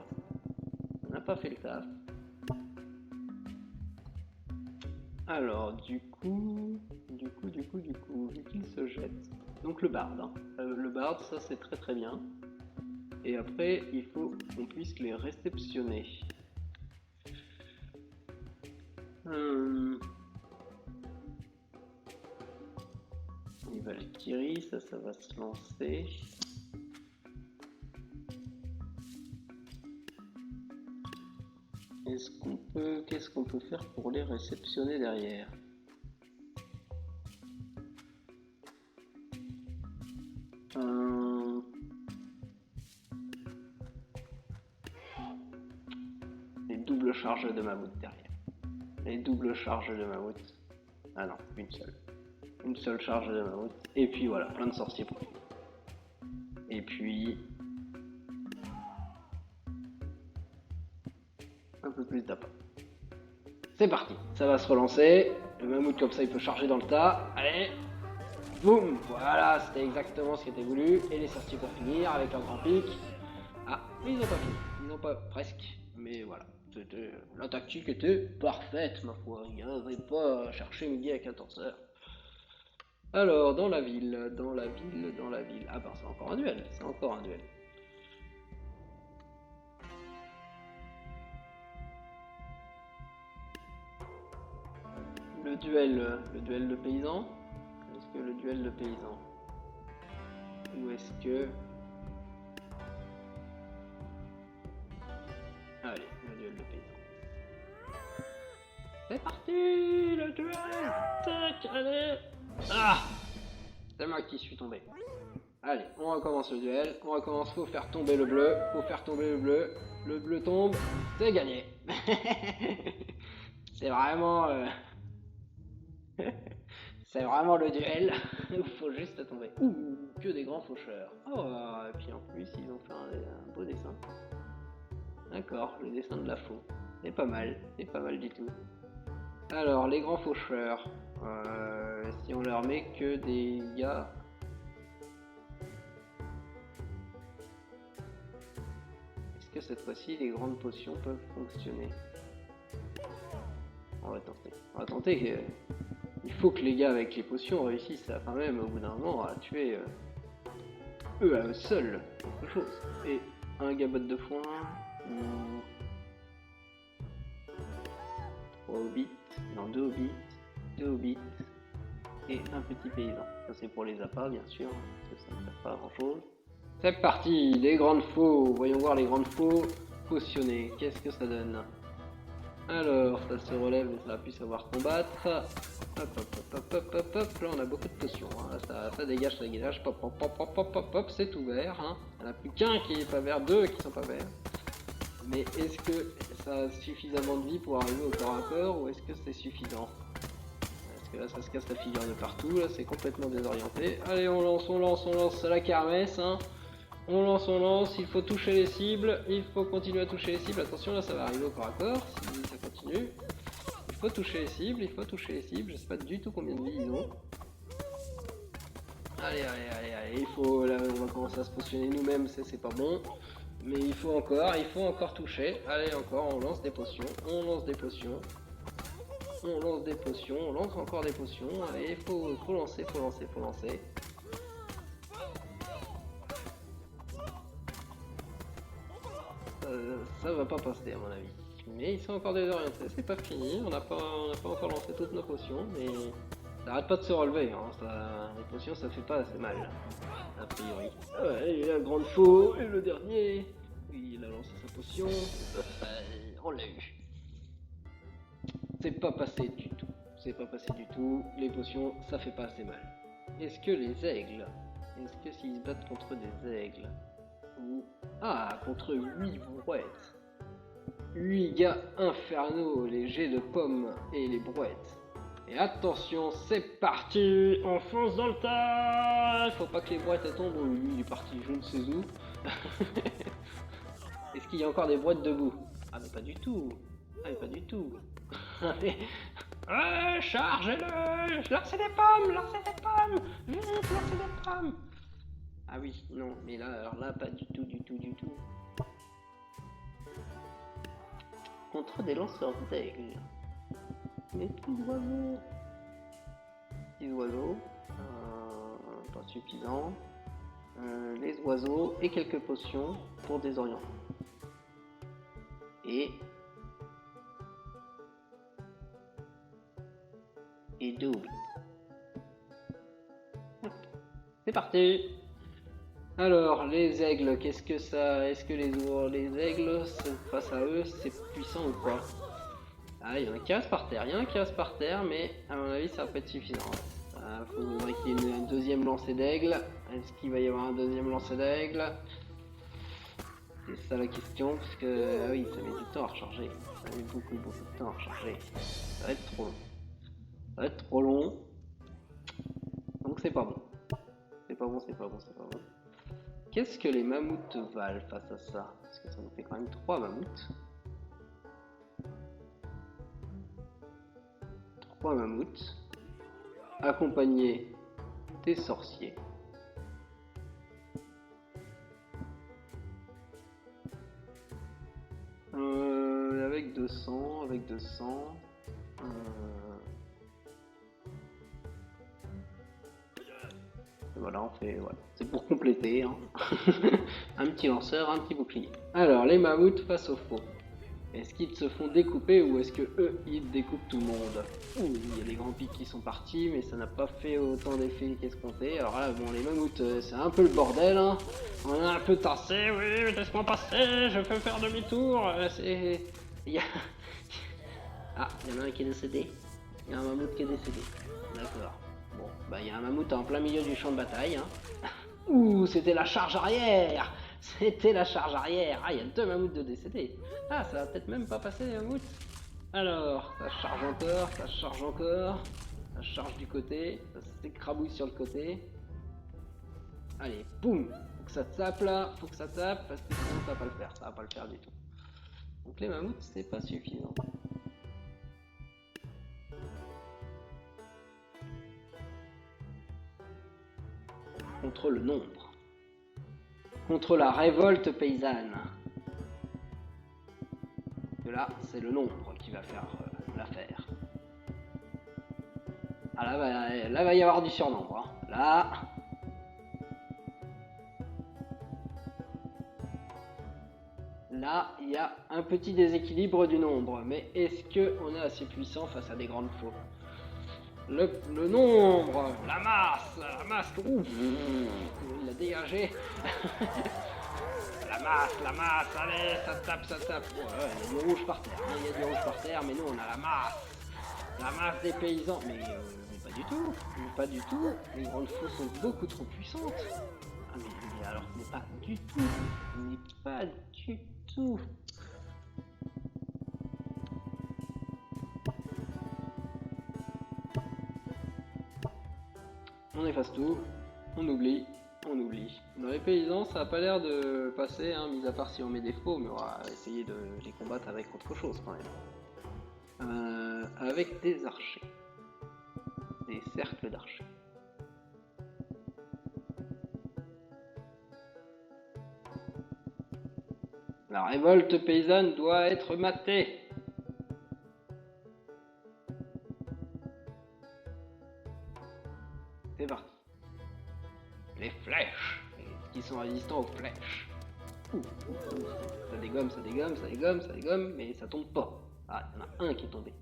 On n'a pas fait le taf. Alors du coup, vu qu'il se jette. Donc le bard, hein. Le bard ça c'est très très bien. Et après il faut qu'on puisse les réceptionner. Il Valkyrie, ça va se lancer. Qu'est-ce qu'on peut faire pour les réceptionner derrière? Les doubles charges de mammouth derrière. Les doubles charges de mammouth. Ah non, une seule. Une seule charge de mammouth. Et puis voilà, plein de sorciers pour lui. Et puis... un peu plus d'appât. C'est parti, ça va se relancer. Le mammouth comme ça il peut charger dans le tas. Allez, boum, voilà, c'était exactement ce qui était voulu. Et les sorciers pour finir avec leur grand pic. Ah, mais ils n'ont pas fini, ils n'ont pas presque, mais voilà. La tactique était parfaite ma foi, il n'y avait pas à chercher midi à 14h. Alors, dans la ville. Ah bah c'est encore un duel, c'est encore un duel. Le duel de paysans. Est-ce que le duel de paysans? Ou est-ce que... Allez, le duel de paysans. C'est parti, le duel. Tac, allez. Ah, c'est moi qui suis tombé. Allez, on recommence le duel. On recommence, faut faire tomber le bleu. Faut faire tomber le bleu. Le bleu tombe, c'est gagné. C'est vraiment... c'est vraiment le duel où il faut juste tomber. Ouh, que des grands faucheurs. Oh, et puis en plus, ils ont fait un beau dessin. D'accord, le dessin de la faux. C'est pas mal du tout. Alors, les grands faucheurs, si on leur met que des gars... Est-ce que cette fois-ci, les grandes potions peuvent fonctionner? On va tenter. On va tenter. Il faut que les gars avec les potions réussissent à, quand même, au bout d'un moment, à tuer eux à eux seuls quelque chose. Et un gabot de foin, ou 3 hobbits, non 2 hobbits, 2 hobbits et un petit paysan. Ça c'est pour les appâts bien sûr, parce que ça ne sert pas à grand chose. C'est parti, les grandes faux, voyons voir les grandes faux potionnées, qu'est-ce que ça donne? Alors, ça se relève et ça va plus savoir combattre. Hop, hop, hop, hop, hop, hop, hop. Là, on a beaucoup de potions. Hein. Ça dégage, ça dégage. Pop, pop, pop, pop, pop, pop, pop. C'est tout vert. Hein. Il n'y en a plus qu'un qui est pas vert, deux qui sont pas verts. Mais est-ce que ça a suffisamment de vie pour arriver au corps à corps ou est-ce que c'est suffisant? Parce que là, ça se casse la figure de partout. Là, c'est complètement désorienté. Allez, on lance la kermesse. Hein. On lance, il faut toucher les cibles, il faut continuer à toucher les cibles. Attention, là ça va arriver au corps à corps, si ça continue. Il faut toucher les cibles, je sais pas du tout combien de vie ils ont. Allez, il faut, là on va commencer à se potionner nous-mêmes, c'est pas bon. Mais il faut encore toucher. Allez encore, on lance des potions, on lance encore des potions. Allez, faut lancer. Ça va pas passer à mon avis. Mais ils sont encore désorientés, c'est pas fini, on n'a pas encore lancé toutes nos potions, mais ça arrête pas de se relever, hein. Les potions ça fait pas assez mal, a priori. Et la grande faux, et le dernier, il a lancé sa potion, on l'a eu. C'est pas passé du tout, les potions ça fait pas assez mal. Est-ce que les aigles, est-ce que s'ils se battent contre des aigles, ou... Ah, contre 8 brouettes. 8 gars infernaux, les jets de pommes et les brouettes. Et attention, c'est parti. On fonce dans le tas. Faut pas que les brouettes tombent. Oh, lui, il est parti, je ne sais où. Est-ce qu'il y a encore des brouettes debout? Ah, mais pas du tout. Chargez-le. Lancez des pommes. Vite, lancez des pommes. Ah oui, non, mais là, alors là, pas du tout. Contre des lanceurs d'aigles. Les petits oiseaux. Pas suffisant. Les oiseaux et quelques potions pour désorienter. Et 2 hobbits. C'est parti. Alors, les aigles, qu'est-ce que ça... Est-ce que les aigles, face à eux, c'est puissant ou quoi? Ah, il y en a qui restent par terre, il y en a qui restent par terre, mais à mon avis, ça va pas être suffisant. Il faudrait qu'il y ait une deuxième lancée d'aigle. Est-ce qu'il va y avoir un deuxième lancé d'aigle? C'est ça la question, parce que ah oui, ça met du temps à recharger. Ça met beaucoup de temps à recharger. Ça va être trop long. Ça va être trop long. Donc c'est pas bon. C'est pas bon, c'est pas bon, c'est pas bon. Qu'est-ce que les mammouths valent face à ça? Parce que ça nous fait quand même 3 mammouths. 3 mammouths. Accompagnés des sorciers. Avec 200, avec 200. Voilà, on fait. Voilà. C'est pour compléter. Hein. Un petit lanceur, un petit bouclier. Alors, les mammouths face aux faux. Est-ce qu'ils se font découper ou est-ce que eux ils découpent tout le monde? Ouh, il y a des grands pics qui sont partis, mais ça n'a pas fait autant d'effet qu'escompté. Alors là, bon, les mammouths, c'est un peu le bordel. Hein. On est un peu tassé, oui, laisse-moi passer, je peux faire demi-tour. C'est. Il y a. Ah, il y en a un qui est décédé. Il y a un mammouth qui est décédé. D'accord. Bon, bah il y a un mammouth en plein milieu du champ de bataille. Hein. Ouh, c'était la charge arrière! C'était la charge arrière! Ah, il y a 2 mammouths de décédés. Ah, ça va peut-être même pas passer les mammouths. Alors, ça charge encore, ça charge encore. Ça charge du côté, ça s'écrabouille sur le côté. Allez, boum! Faut que ça tape là, faut que ça tape, parce que sinon ça va pas le faire, ça va pas le faire du tout. Donc les mammouths, c'est pas suffisant. Contre le nombre. Contre la révolte paysanne. Que là, c'est le nombre qui va faire l'affaire. Ah là, va y avoir du surnombre. Hein. Là. Là, il y a un petit déséquilibre du nombre. Mais est-ce qu'on est assez puissant face à des grandes faux? Le nombre, la masse, ouh, il a dégagé. La masse, allez, ça tape. Ouais, il y a du rouge par terre, il y a du rouge par terre, mais nous on a la masse des paysans. Mais pas du tout, pas du tout. Les grandes faux sont beaucoup trop puissantes. Ah mais alors, mais pas du tout, mais pas du tout. On efface tout, on oublie. Dans les paysans, ça n'a pas l'air de passer, hein, mis à part si on met des faux, mais on va essayer de les combattre avec autre chose quand même. Avec des archers. Des cercles d'archers. La révolte paysanne doit être matée. C'est parti. Les flèches. Qui sont résistants aux flèches. Ça dégomme, mais ça tombe pas. Ah, il y en a un qui est tombé.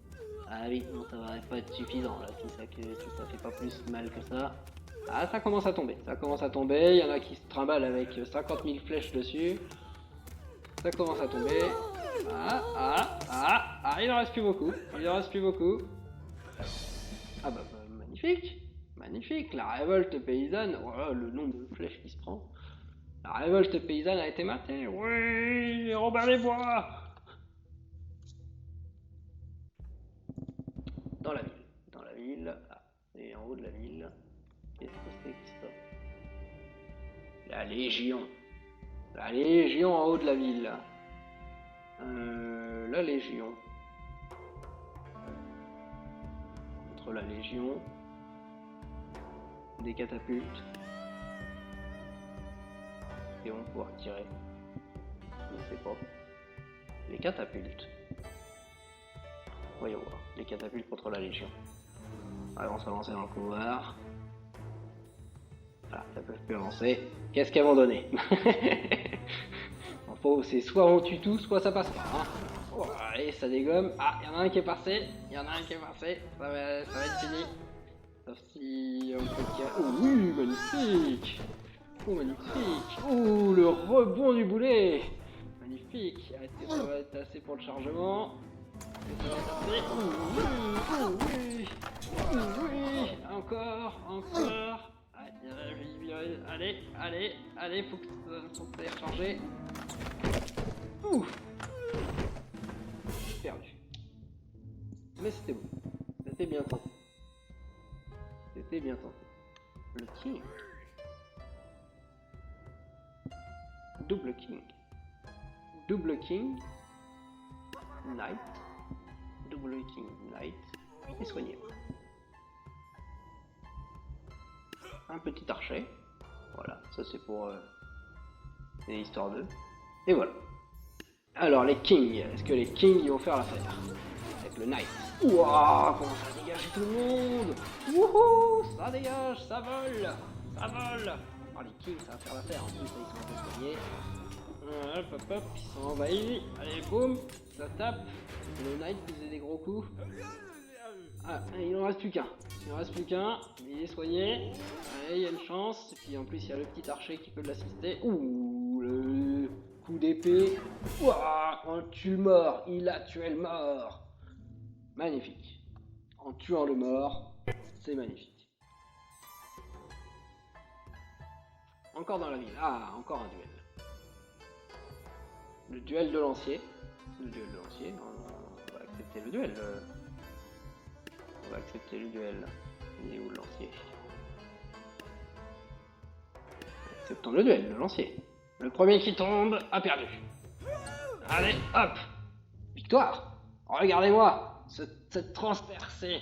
Ah oui, non, ça va pas être suffisant là, si ça fait pas plus mal que ça. Ah, ça commence à tomber, il y en a qui se trimballent avec 50 000 flèches dessus. Ça commence à tomber. Il en reste plus beaucoup, Ah bah magnifique, la révolte paysanne, voilà le nombre de flèches qui se prend. La révolte paysanne a été matée, oui, Robin les Bois. Dans la ville, et en haut de la ville, qu'est-ce que c'est que ça? La Légion en haut de la ville. La Légion. Contre la Légion. Des catapultes. Et on va pouvoir tirer. Je ne sais pas. Les catapultes. Voyons voir. Les catapultes contre la Légion. Alors on se lancer dans le couloir. Voilà, ça peut plus avancer. Qu'est-ce qu'elles vont donner? C'est soit on tue tout, soit ça passe pas. Hein. Oh, allez, ça dégomme. Ah, il y en a un qui est passé. Ça va être fini. Sauf si on peut tirer. Oh oui, magnifique. Oh magnifique. Oh le rebond du boulet. Magnifique. Est-ce que ça va être assez pour le chargement? Est-ce que ça va être assez? Oh oui. Oh oui. Encore. Allez, faut que ça ait rechargé. Ouh. Perdu. Mais c'était bon. C'était bien tenté. C'était bien tenté. Le king. Double king. Double king. Knight. Double king. Knight. Et soigné. Un petit archer. Voilà, ça c'est pour les histoires d'eux. Et voilà. Alors les kings. Est-ce que les kings ils vont faire l'affaire? Avec le knight. Wouah, comment ça dégage tout le monde. Wouhou, ça dégage, ça vole. Ça vole. Oh les kings, ça va faire l'affaire. En plus, ils sont un peu soignés. Hop, ils sont envahis. Allez, boum, ça tape. Le knight faisait des gros coups. Ah, il n'en reste plus qu'un. Il est soigné. Allez, il y a une chance. Et puis en plus, il y a le petit archer qui peut l'assister. Ouh, le coup d'épée. Ouah, on tue le mort. Il a tué le mort. Magnifique. En tuant le mort, c'est magnifique. Encore dans la ville. Ah, encore un duel. Le duel de lancier. On va accepter le duel. On va accepter le duel. Il est où le lancier? Acceptons le duel, le lancier. Le premier qui tombe a perdu. Allez, hop! Victoire! Regardez-moi! Cette transpercée!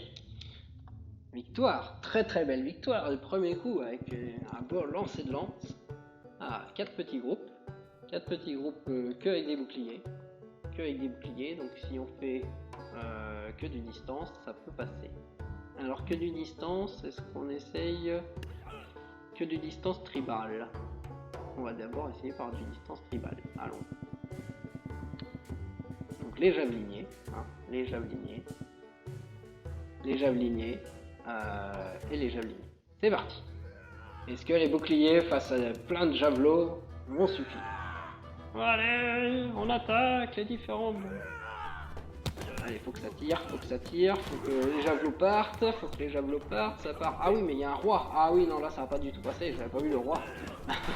Victoire! Très très belle victoire du premier coup avec un beau lancer de lance. Ah, 4 petits groupes. 4 petits groupes que avec des boucliers. Donc si on fait que du distance, ça peut passer. Alors que du distance, est-ce qu'on essaye que du distance tribal? On va d'abord essayer par du distance tribal. Allons. Donc les javeliniers, hein, les javeliniers et les javeliniers. C'est parti. Est-ce que les boucliers face à plein de javelots vont suffire? Allez, on attaque les différents. Allez, faut que ça tire, faut que les javelots partent, ça part. Ah oui, mais il y a un roi. Ah oui, non, là ça va pas du tout passer, j'avais pas vu le roi.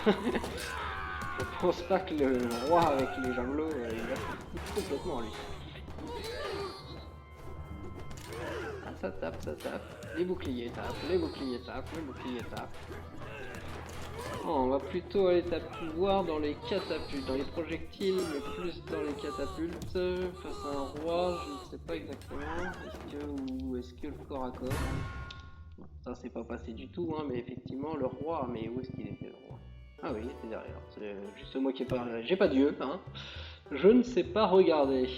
Je pense pas que le roi avec les javelots, il va se complètement lui. Ah, ça tape. Les boucliers tapent. Oh, on va plutôt aller voir dans les catapultes, dans les projectiles, mais plus dans les catapultes. Face à un roi, je ne sais pas exactement. Est-ce que le corps à corps? Bon, ça c'est pas passé du tout, hein, mais effectivement le roi, mais où est-ce qu'il était le roi? Ah oui, il était derrière. C'est juste moi qui ai pas, j'ai pas d'yeux, hein. Je ne sais pas regarder.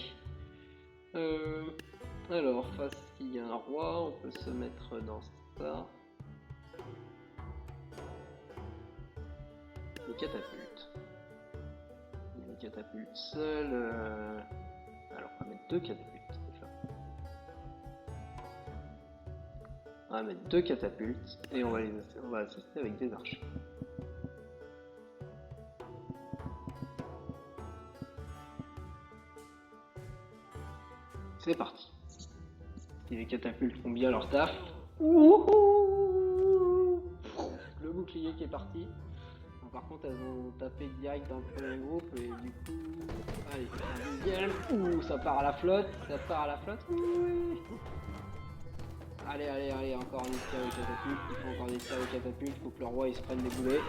Alors, face s'il y a un roi, on peut se mettre dans ça. Les catapultes seules. Alors, on va mettre 2 catapultes déjà. On va mettre 2 catapultes et on va assister avec des archers. C'est parti. Si les catapultes font bien leur taf. Wouhou! Le bouclier qui est parti. Par contre, elles ont tapé direct dans le premier groupe et du coup, allez, un deuxième. Ouh, ça part à la flotte. Oui. Allez, encore un tir de catapulte. Il faut encore des tirs de catapulte. Il faut que le roi il se prenne des boulets.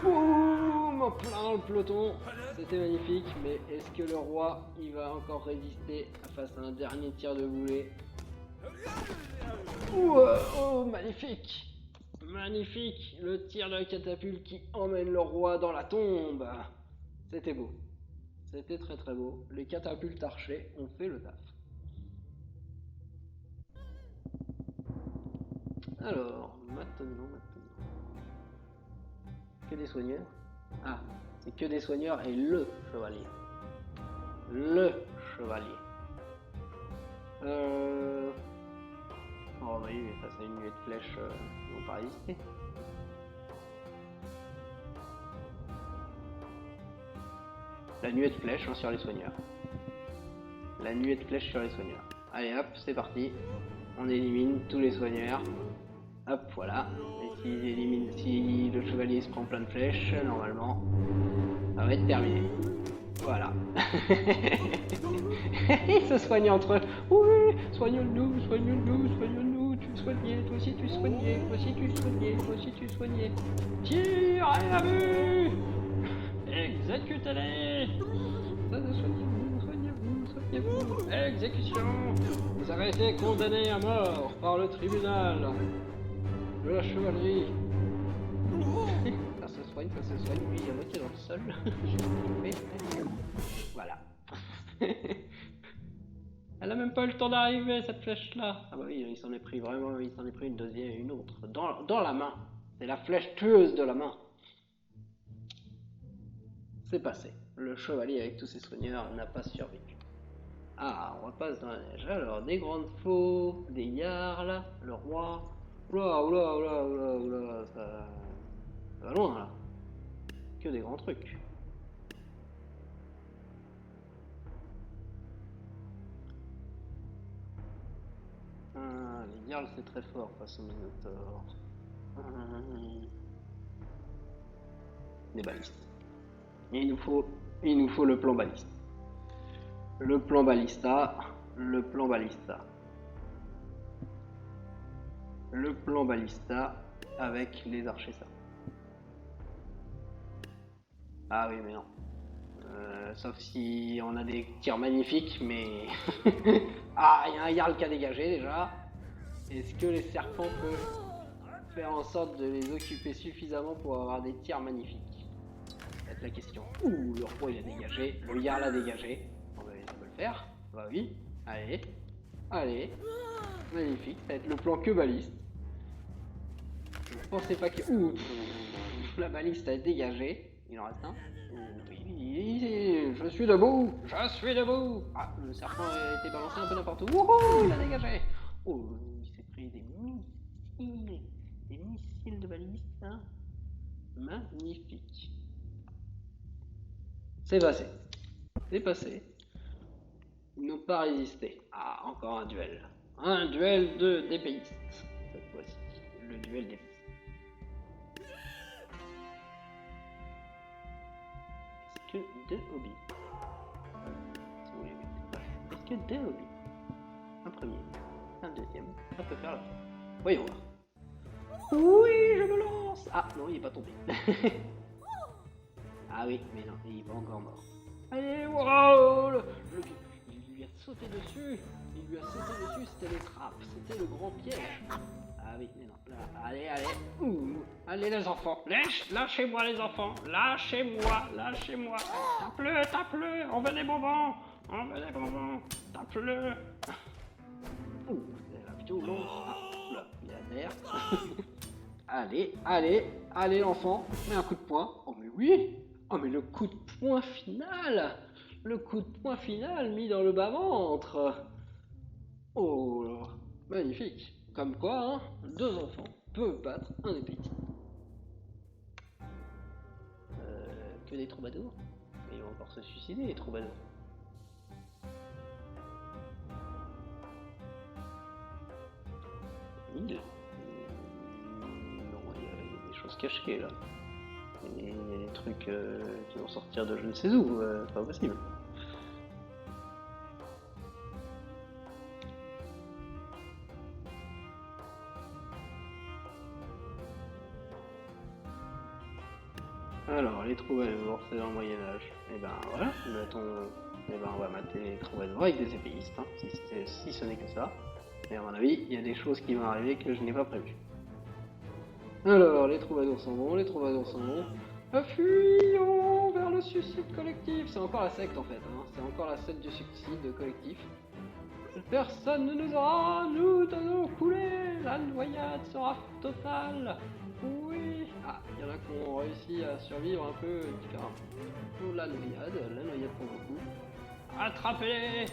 Boum, en plein dans le peloton. C'était magnifique, mais est-ce que le roi il va encore résister face à un dernier tir de boulet? Oh, magnifique! Magnifique, le tir de la catapulte qui emmène le roi dans la tombe. C'était beau. C'était très très beau. Les catapultes archers ont fait le taf. Alors, maintenant. Que des soigneurs. Ah, c'est que des soigneurs et le chevalier. Oh oui, mais face à une nuée de flèches, ils vont pas résister. La nuée de flèches hein, sur les soigneurs. La nuée de flèches sur les soigneurs. Allez hop, c'est parti. On élimine tous les soigneurs. Hop, voilà. Et si le chevalier se prend plein de flèches, normalement, ça va être terminé. Voilà. Ils se soignent entre eux. Oui, soignons-nous, soignons-nous, soignons-nous. Tu soignais, toi aussi tu soignais, toi aussi tu soignais, toi aussi tu soignais. Tire à la vue. Exécutez-les. Soignez-vous, soignez-vous, soignez-vous. Exécution. Vous avez été condamné à mort par le tribunal de la chevalerie. Ça se soigne, lui, il y a moitié dans le sol. Voilà. Elle a même pas eu le temps d'arriver, cette flèche-là. Ah bah oui, il s'en est pris vraiment, il s'en est pris une deuxième et une autre. Dans la main. C'est la flèche tueuse de la main. C'est passé. Le chevalier avec tous ses soigneurs n'a pas survécu. Ah, on repasse dans la neige. Alors, des grandes faux, des jarls, le roi. Oula, oula, oula, oula, oula, ça va loin là. Que des grands trucs. Ah, les jarls c'est très fort face au Minotaur. Des balistes. Et il nous faut le plan baliste. Le plan balista, le plan balista. Le plan balista avec les archers ça. Ah oui mais non. Sauf si on a des tirs magnifiques mais... ah il y a un Jarl qui a dégagé déjà. Est-ce que les serpents peuvent faire en sorte de les occuper suffisamment pour avoir des tirs magnifiques? C'est la question. Ouh, le roi il a dégagé, le Jarl a dégagé. On va le faire. Bah oui, allez, allez, magnifique, ça va être le plan que baliste. Je ne pensais pas que... Ouh, la baliste a dégagé. Il en reste un. Oui, je suis debout, je suis debout. Ah, le serpent a été balancé un peu n'importe où. Wouhou, il a dégagé. Oh, il s'est pris des missiles de baliste. Hein. Magnifique. C'est passé. C'est passé. Ils n'ont pas résisté. Ah, encore un duel. Un duel d'épéistes. Cette fois-ci. Le duel d'épéistes. Est-ce que deux hobbies si vous voulez. Est-ce que deux hobbies un premier, un deuxième, ça peut faire la fin. Voyons voir. Oui, je me lance. Ah, non, il n'est pas tombé. Ah oui, mais non, il est pas encore mort. Allez, wow, il lui a sauté dessus. Il lui a sauté dessus, c'était le trap, c'était le grand piège. Ah oui, mais non, là, allez, allez. Ouh, allez les enfants, lâchez-moi les enfants, lâchez-moi. Tape-le, on veut des bonbons, tape-le. Ouh, la violence. Ah, là, il y a l'air. Allez l'enfant, mets un coup de poing. Oh mais oui. Oh mais le coup de poing final. Le coup de poing final mis dans le bas-ventre. Oh, magnifique. Comme quoi, hein, deux enfants peuvent battre un épéiste. Que des troubadours. Ils vont encore se suicider les troubadours. Il y a des choses cachées là. Il y a des trucs qui vont sortir de je ne sais où, c'est pas possible. Alors, les troubadours, c'est dans le Moyen-Âge. Et ben voilà, on va mater les troubadours avec des épéistes, hein, si ce n'est que ça. Et à mon avis, il y a des choses qui vont arriver que je n'ai pas prévues. Alors, les troubadours sont bons. Fuyons vers le suicide collectif. C'est encore la secte en fait, hein. C'est encore la secte du suicide collectif. Personne ne nous aura, nous allons couler. La noyade sera totale. Oui. Ah, il y en a qui ont réussi à survivre un peu différemment. Pour la noyade pour beaucoup. Attrapez-les.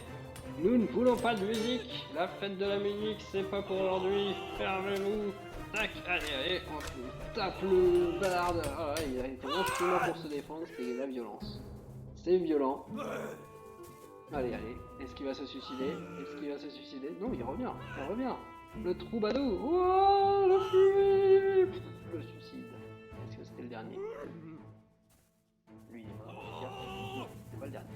Nous ne voulons pas de musique. La fête de la musique, c'est pas pour aujourd'hui. Fermez-vous. Tac, allez, on tape le ballard. Ah, il a été instrument pour se défendre, c'est la violence. C'est violent. Allez, est-ce qu'il va se suicider? Non, il revient. Le troubadour. Oh, le fumier. Le suicide. Est-ce que c'était le dernier? Lui, il est mort. Non, c'est pas le dernier.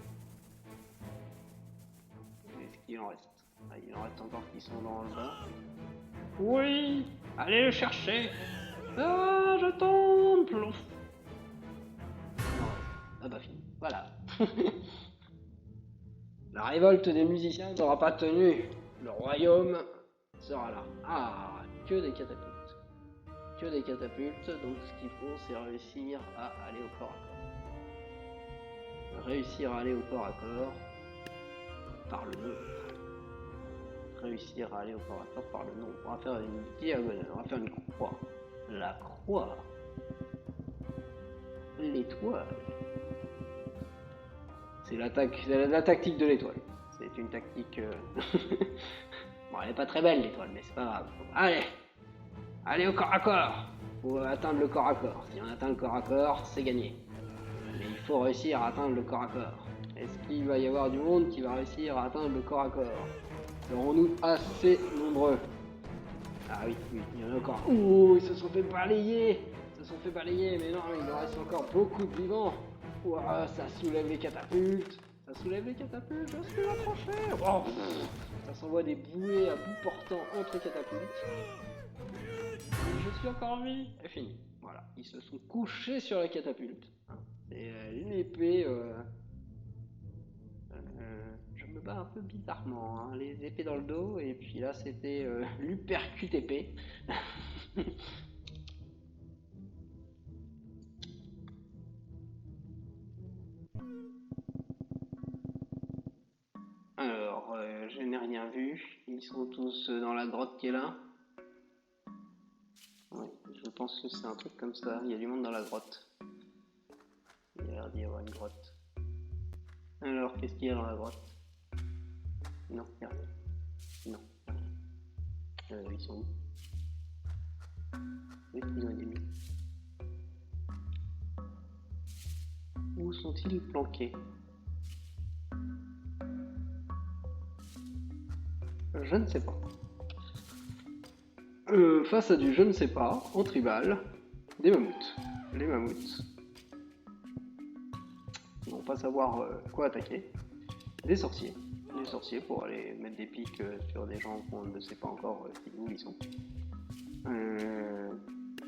Est-ce qu'il en reste? Ah, il en reste encore qui sont dans le bas. Oui, allez le chercher. Ah, je tombe. Plouf. Ah bah fini. Voilà. La révolte des musiciens n'aura pas tenu. Le royaume sera là. Ah, que des catapultes. Donc ce qu'il faut, c'est réussir à aller au corps à corps. Par le nœud. On va faire une diagonale. On va faire une croix. La croix. L'étoile. C'est la tactique de l'étoile. C'est une tactique... Bon, elle est pas très belle l'étoile, mais c'est pas grave. Allez au corps à corps. Faut atteindre le corps à corps. Si on atteint le corps à corps, c'est gagné. Mais il faut réussir à atteindre le corps à corps. Est-ce qu'il va y avoir du monde qui va réussir à atteindre le corps à corps? Serons-nous assez nombreux? Ah oui, il y en a encore. Ouh, ils se sont fait balayer, mais non, il en reste encore beaucoup de vivants. Ouah, ça soulève les catapultes. Je suis accroché. Oh, ça s'envoie des bouées à bout portant entre catapultes. Je suis encore en vie. Et fini. Voilà, ils se sont couchés sur la catapulte. C'est une épée. Je me bats un peu bizarrement, hein. Les épées dans le dos, et puis là c'était l'uppercut épée. Alors, je n'ai rien vu. Ils sont tous dans la grotte qui est là. Oui, je pense que c'est un truc comme ça. Il y a du monde dans la grotte. Il y a l'air d'y avoir une grotte. Alors, qu'est-ce qu'il y a dans la grotte? Non, il n'y a rien. Non, il n'y a rien. Ils sont où? Où est-ce qu'ils ont été mis? Où sont-ils planqués? Je ne sais pas. Face à du je ne sais pas, en tribal, des mammouths. Les mammouths ils vont pas savoir quoi attaquer. Des sorciers pour aller mettre des pics sur des gens qu'on ne sait pas encore où ils sont.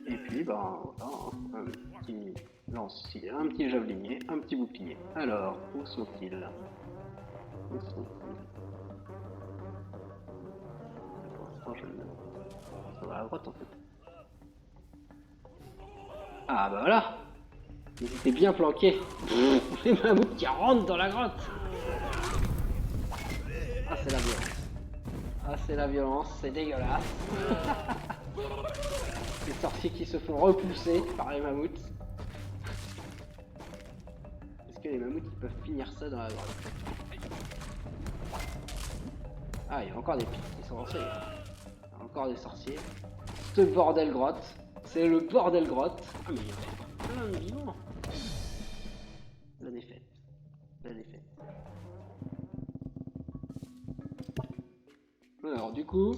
Et puis ben voilà, un petit lancier, un petit javelinier, un petit bouclier. Alors, où sont-ils? Pour l'instant je ne... Ils sont dans la grotte en fait. Ah bah voilà. Ils étaient bien planqués. Les mammouths qui rentrent dans la grotte. Ah c'est la violence. C'est dégueulasse. Les sorciers qui se font repousser par les mammouths. Est-ce que les mammouths ils peuvent finir ça dans la grotte? Ah, il y a encore des pics qui sont lancés. Il y a encore des sorciers. Ce bordel grotte. C'est le bordel grotte. Ah mais il y a plein de vivants. La défaite. Alors du coup,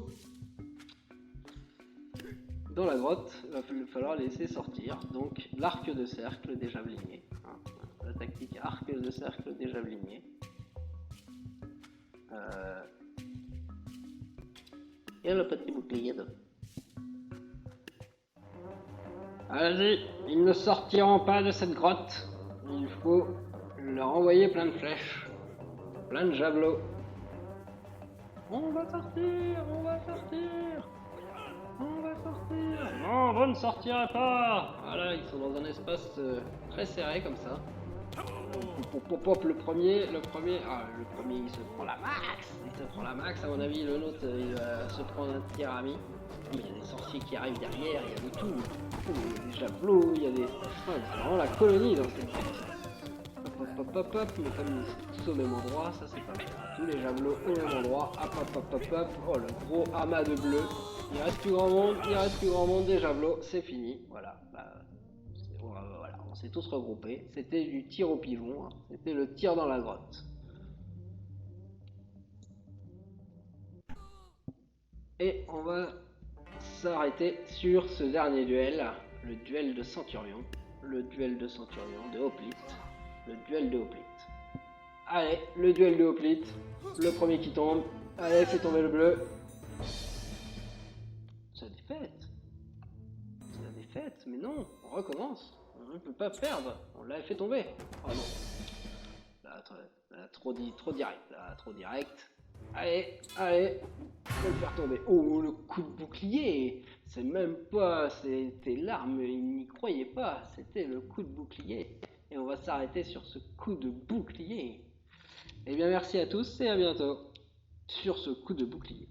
dans la grotte, il va falloir laisser sortir donc l'arc de cercle des javeliniers. La tactique arc de cercle des javeliniers. Et le petit bouclier de... Allez-y, ils ne sortiront pas de cette grotte. Il faut leur envoyer plein de flèches, plein de javelots. On va sortir. Non, vous ne sortirez pas. Voilà, ils sont dans un espace très serré comme ça. Le premier, il se prend la max. À mon avis, le nôtre, il va se prendre un tir ami. Mais il y a des sorciers qui arrivent derrière, il y a de tout. Il y a des javelots, il y a des... c'est vraiment la colonie dans cette grotte. hop, hop, hop, mais comme ils sont tous au même endroit, ça c'est pas mal. Tous les javelots au même endroit, hop, hop, hop, hop, hop. Oh, le gros amas de bleu. Il reste plus grand monde, il reste plus grand monde des javelots, c'est fini. Voilà, voilà, on s'est tous regroupés. C'était du tir au pivot, hein. C'était le tir dans la grotte. Et on va s'arrêter sur ce dernier duel, le duel de Centurion, le duel de Centurion, de Hoplite, le duel de Hoplite. Allez, le duel de Hoplite, le premier qui tombe, allez, fais tomber le bleu. C'est la défaite. C'est la défaite, mais non, on recommence. On ne peut pas perdre, on l'a fait tomber. Oh non. Là, trop direct, là, trop direct. Allez, allez, on va le faire tomber. Oh, le coup de bouclier. C'est même pas, c'était l'arme, il n'y croyait pas. C'était le coup de bouclier. Et on va s'arrêter sur ce coup de bouclier. Eh bien, merci à tous et à bientôt sur ce coup de bouclier.